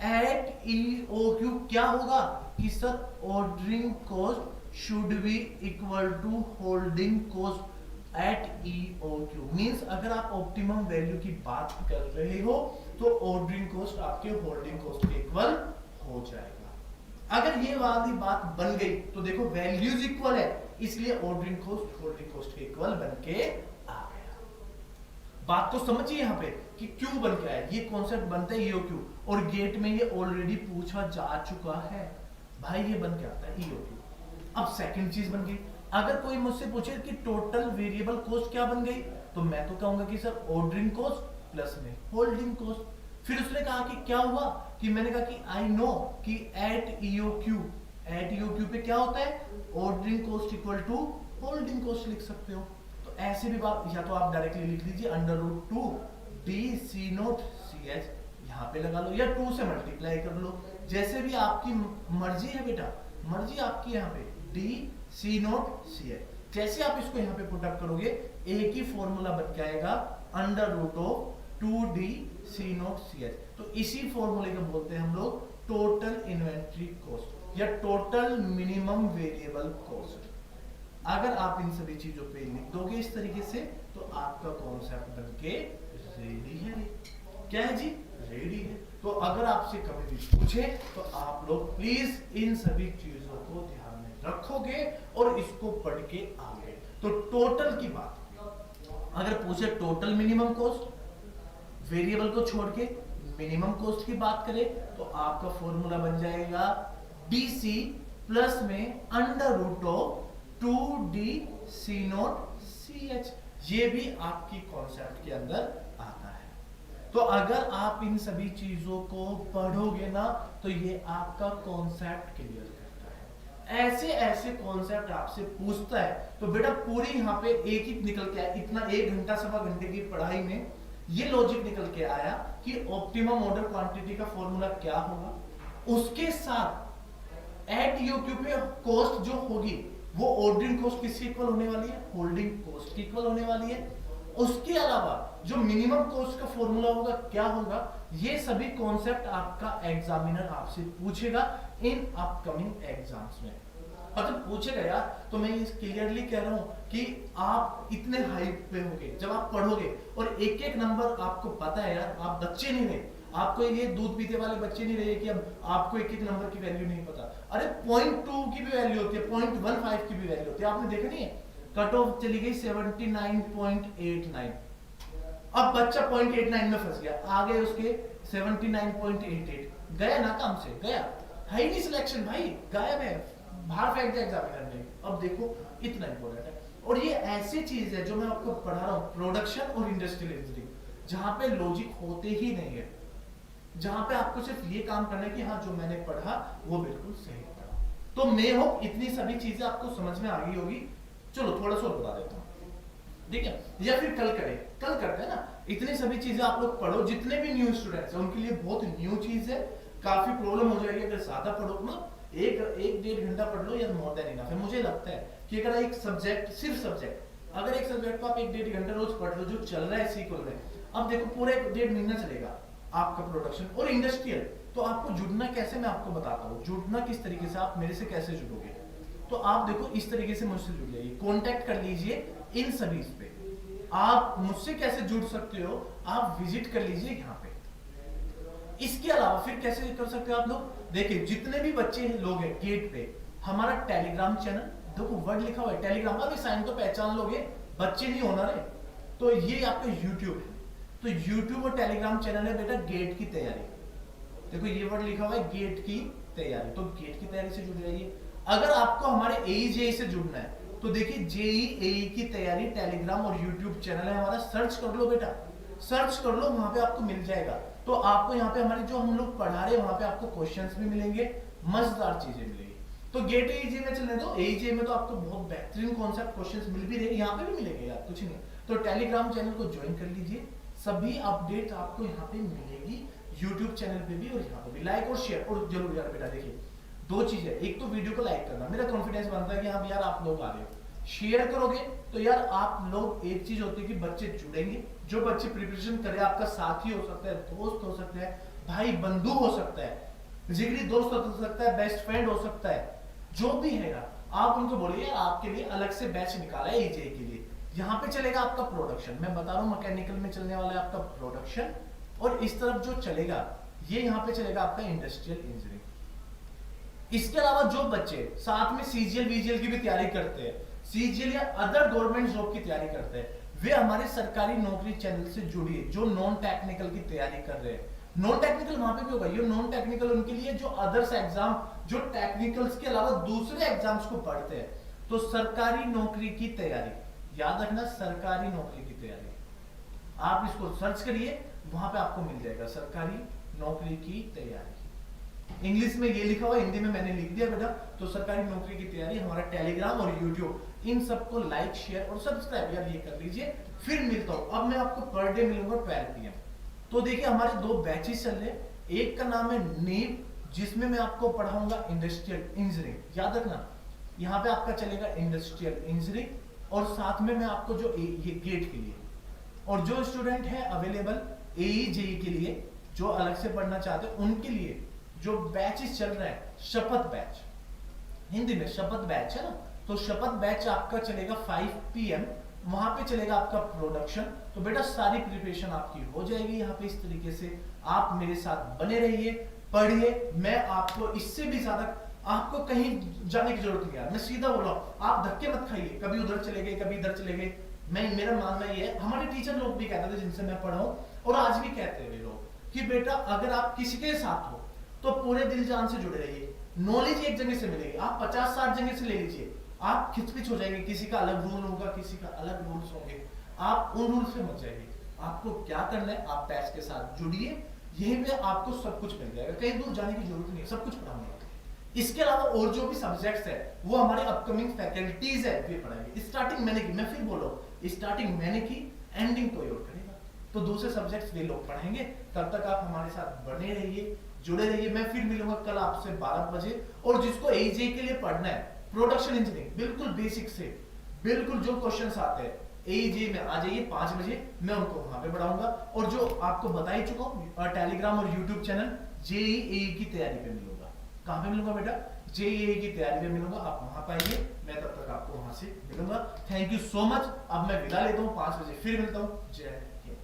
एट ईओक्यू क्या होगा, कि sir ordering cost should be equal to holding cost at EOQ. Means अगर आप ऑप्टिमम वैल्यू की बात कर रहे हो तो ऑर्डरिंग कॉस्ट आपके होल्डिंग कॉस्ट के इक्वल हो जाएगा। अगर ये वाली बात बन गई तो देखो वैल्यूज इक्वल है, इसलिए ऑर्डरिंग कॉस्ट होल्डिंग कॉस्ट के इक्वल बन के आ गया। बात तो समझिए यहाँ पे कि क्यों बन के आया, ये कॉन्सेप्ट बनता है ईओक्यू, और गेट में ये ऑलरेडी पूछा जा चुका है भाई, ये बन के आता है ईओक्यू। अब सेकंड चीज बन गई, अगर कोई मुझसे पूछे कि टोटल वेरिएबल कॉस्ट क्या बन गई, तो मैं तो कहूंगा कि सर ऑर्डरिंग कॉस्ट प्लस में होल्डिंग कॉस्ट। फिर उसने कहा कि क्या हुआ, कि मैंने कहा कि आई नो कि एट ईओक्यू पे क्या होता है, ordering cost equal to holding cost लिख सकते हो। तो ऐसे भी बात, या तो आप डायरेक्टली लिख लीजिए under root 2 D C naught C H, यहाँ पे लगा लो, या 2 से मल्टीप्लाई कर लो, जैसे भी आपकी मर्जी है बेटा, मर्जी आपकी। यहाँ पे D C naught C H, जैसे आप इसको यहाँ पे पुटअप करोगे एक ही फॉर्मूला बन के आएगा, under root of 2d C naught C H. तो इसी फॉर्मूले को बोलते हैं हम लोग टोटल इन्वेंट्री कॉस्ट या टोटल मिनिमम वेरिएबल कॉस्ट। अगर आप इन सभी चीजों पे लिख दोगे इस तरीके से तो आपका कॉन्सेप्ट बन के रेडी है। क्या है जी? रेडी है। तो अगर आपसे कभी भी पूछे तो आप लोग प्लीज इन सभी चीजों को ध्यान में रखोगे और इसको पढ़ के आओगे। तो टोटल की बात, अगर पूछे टोटल मिनिमम कॉस्ट, वेरिएबल को छोड़ के मिनिमम कॉस्ट की बात करें तो आपका फॉर्मूला बन जाएगा BC प्लस में under root of 2D C naught CH। ये भी आपकी कॉन्सेप्ट के अंदर आता है। तो अगर आप इन सभी चीजों को पढ़ोगे ना तो ये आपका कॉन्सेप्ट क्लियर करता है। ऐसे ऐसे कॉन्सेप्ट आपसे पूछता है तो बेटा पूरी यहाँ पे एक ही निकल के आया, इतना 1 घंटा सवा घंटे की पढ़ाई में ये लॉजिक निकल के आया कि ऑप्टिमम ऑर्डर क्वांटिटी का फॉर्मूला क्या होगा, उसके साथ एट यूक्यू पे कॉस्ट जो होगी वो ऑर्डरिंग कॉस्ट किसकी इक्वल होने वाली है? होल्डिंग कॉस्ट की इक्वल होने वाली है। उसके अलावा जो मिनिमम कॉस्ट का फॉर्मूला होगा क्या होगा, ये सभी कॉन्सेप्ट आपका एग्जामिनर आपसे पूछेगा इन अपकमिंग एग्जाम्स में। अगर पूछेगा यार तो मैं ये क्लियरली कह रहा हूं कि आप इतने हाइप पे होगे जब आप पढ़ोगे और एक एक नंबर आपको पता है। यार आप बच्चे नहीं रहे, आपको ये दूध पीते वाले बच्चे नहीं रहे कि अब आपको एक एक नंबर की वैल्यू नहीं पता। अरे 0.2 की भी वैल्यू होती है, 0.15 की भी वैल्यू होती है। आपने देखा नहीं है? कट ऑफ चली गई 79.89, अब बच्चा 0.89 में फंस गया, आगे उसके 79.88, गया ना काम से, गया है ही नहीं सिलेक्शन भाई, गायब है, बाहर फेंक दिया एग्जामिनर ने। अब देखो इतना इंपॉर्टेंट है। और ये ऐसी चीज है जो मैं आपको पढ़ा रहा हूँ, प्रोडक्शन और इंडस्ट्रियल इंजीनियरिंग, जहां पे लॉजिक होते ही नहीं है, जहां पे आपको सिर्फ ये काम करना है कि हाँ जो मैंने पढ़ा वो बिल्कुल सही पढ़ा। तो मैं होप इतनी सभी चीजें आपको समझ में आ गई होगी। चलो थोड़ा सा बता देता हूँ, ठीक है? या फिर कल करें, कल करते हैं ना। इतनी सभी चीजें आप लोग पढ़ो, जितने भी न्यू स्टूडेंट्स हैं उनके लिए बहुत न्यू चीज है, काफी प्रॉब्लम हो जाएगी अगर ज्यादा पढ़ो ना। एक 1-1.5 घंटा पढ़ लो या मोर देन इनफ है। मुझे लगता है कि अगर एक सब्जेक्ट, सिर्फ सब्जेक्ट, अगर एक सब्जेक्ट को आप 1-1.5 घंटा रोज पढ़ लो जो चल रहा है सीक्वल में, अब देखो पूरा 1-1.5 महीना चलेगा आपका प्रोडक्शन और इंडस्ट्रियल। तो आपको जुड़ना कैसे, मैं आपको बताता हूँ जुड़ना किस तरीके से, आप मेरे से कैसे जुड़ोगे। तो आप देखो इस तरीके से मुझसे जुड़ जाइए, कॉन्टेक्ट कर लीजिए इन सभी पे। आप मुझसे कैसे जुड़ सकते हो, आप विजिट कर लीजिए यहाँ पे। इसके अलावा फिर कैसे कर सकते हो आप लोग, देखिए जितने भी बच्चे लोग हैं गेट पे, हमारा टेलीग्राम चैनल, देखो वर्ड लिखा हुआ है टेलीग्राम, अब साइन तो पहचान लोगे, बच्चे नहीं होना रे। तो ये आपका यूट्यूब है, तो यूट्यूब और टेलीग्राम चैनल है बेटा गेट की तैयारी। देखो ये वर्ड लिखा हुआ है गेट की तैयारी, तो गेट की तैयारी से जुड़ जाइए। अगर आपको हमारे AE JEE से जुड़ना है तो देखिए JEE AE की तैयारी टेलीग्राम और यूट्यूब चैनल है हमारा, सर्च कर लो बेटा, सर्च कर लो, वहां पे आपको मिल जाएगा। तो आपको यहाँ पे हमारे जो हम लोग पढ़ा रहे हैं वहां पे आपको क्वेश्चंस भी मिलेंगे, मजेदार चीजें मिलेंगी। तो गेट AE JEE में चलने दो, AE JEE में तो आपको बहुत बेहतरीन कॉन्सेप्ट क्वेश्चंस मिल भी रहे, यहाँ पे भी मिलेंगे यार, कुछ नहीं। तो टेलीग्राम चैनल को ज्वाइन कर लीजिए, सभी अपडेट आपको यहाँ पे मिलेगी, यूट्यूब चैनल पे भी और यहाँ पे भी। लाइक और शेयर और जरूर यार बेटा, देखिए 2 चीजें, एक तो वीडियो को लाइक करना, मेरा कॉन्फिडेंस बनता है कि हाँ यार आप लोग आ रहे हो। शेयर करोगे तो यार आप लोग, एक चीज होती है कि बच्चे जुड़ेंगे, जो बच्चे प्रिपरेशन करे, आपका साथी हो सकता है, दोस्त हो सकता है, भाई बंधु हो सकता है, जिगरी दोस्त हो सकता है, बेस्ट फ्रेंड हो सकता है, जो भी है यार आप उनको बोलिए आपके लिए अलग से बैच निकाला है AE के लिए। यहाँ पे चलेगा आपका प्रोडक्शन, मैं बता रहा हूँ मैकेनिकल में चलने वाला है आपका प्रोडक्शन, और इस तरफ जो चलेगा ये यहाँ पे चलेगा आपका इंडस्ट्रियल इंजीनियरिंग। इसके अलावा जो बच्चे साथ में CGL VGL की भी तैयारी करते हैं, CGL या अदर गवर्नमेंट जॉब की तैयारी करते हैं, वे हमारे सरकारी नौकरी चैनल से जुड़िए। जो नॉन टेक्निकल की तैयारी कर रहे हैं, नॉन टेक्निकल वहां पे भी होगा, ये नॉन टेक्निकल उनके लिए जो अदर्स एग्जाम, जो टेक्निकल्स के अलावा दूसरे एग्जाम्स को पढ़ते हैं। तो सरकारी नौकरी की तैयारी, याद रखना सरकारी नौकरी की तैयारी, आप इसको सर्च करिए, वहां पे आपको मिल जाएगा सरकारी नौकरी की तैयारी। इंग्लिश में ये लिखा हुआ, हिंदी में मैंने लिख दिया बेटा। तो सरकारी नौकरी की तैयारी, हमारा टेलीग्राम और यूट्यूब, इन सबको लाइक शेयर और सब्सक्राइब यार ये कर लीजिए। फिर मिलता हूं, अब मैं आपको पर डे मिलूंगा 12 PM। तो देखिए हमारे 2 बैचेस चल रहे हैं, एक का नाम है नीव, जिसमें मैं आपको पढ़ाऊंगा इंडस्ट्रियल इंजीनियरिंग, याद रखना यहाँ पे आपका चलेगा इंडस्ट्रियल इंजीनियरिंग, और साथ में मैं आपको जो ये गेट के लिए, और जो स्टूडेंट है अवेलेबल AE JEE के लिए, जो अलग से पढ़ना चाहते हैं उनके लिए जो बैचेस चल रहा है, शपथ बैच, हिंदी में शपथ बैच है ना, तो शपथ बैच आपका चलेगा 5 PM, वहां पे चलेगा आपका प्रोडक्शन। तो बेटा सारी प्रिपरेशन आपकी हो जाएगी यहाँ पे इस तरीके से। आप मेरे साथ बने रहिए, पढ़िए। मैं आपको इससे भी ज्यादा आपको कहीं जाने की जरूरत नहीं है। मैं सीधा बोल रहा हूँ, आप धक्के मत खाइए, कभी उधर चले गए कभी इधर चले गए। मेरा मानना ये है, हमारे टीचर लोग भी कहते थे जिनसे मैं पढ़ा हूँ, और आज भी कहते हैं वे लोग कि बेटा अगर आप किसी के साथ हो तो पूरे दिल जान से जुड़े रहिए। नॉलेज एक जगह से मिलेगी, आप 50-60 जगह से ले लीजिए, आप खिचपिच हो जाएंगे। किसी का अलग रूल होगा, किसी का अलग रूल्स होंगे, आप उन रूल से मत जाइए। आपको क्या करना है, आप बैच के साथ जुड़िए, यहीं पे आपको सब कुछ मिल जाएगा, कहीं दूर जाने की जरूरत नहीं है, सब कुछ पढ़ाऊंगा। इसके अलावा और जो भी सब्जेक्ट्स है वो हमारे अपकमिंग फैकल्टीज है वे पढ़ाएंगे। स्टार्टिंग मैंने की, मैं फिर बोलो, स्टार्टिंग मैंने की, एंडिंग कोई और करेगा। तो दूसरे सब्जेक्ट्स वे लोग पढ़ाएंगे। तब तक आप हमारे साथ बने रहिए, जुड़े रहिए। मैं फिर मिलूंगा कल आपसे 12 बजे। और जिसको एजे के लिए पढ़ना है, प्रोडक्शन इंजीनियरिंग, बिल्कुल बेसिक से बिल्कुल जो क्वेश्चंस आते हैं एजे में आ जाइए 5 बजे, मैं उनको वहां पे पढ़ाऊंगा। और जो आपको बता ही चुका हूँ, टेलीग्राम और यूट्यूब चैनल जेईई की तैयारी पे मिलूंगा। कहां पे मिलूंगा बेटा? जेईई की तैयारी में मिलूंगा, आप वहां पाइए, मैं तब तक आपको वहां से मिलूंगा। Thank you so much. अब मैं विदा लेता हूँ, 5 बजे फिर मिलता हूँ। जय हिंद।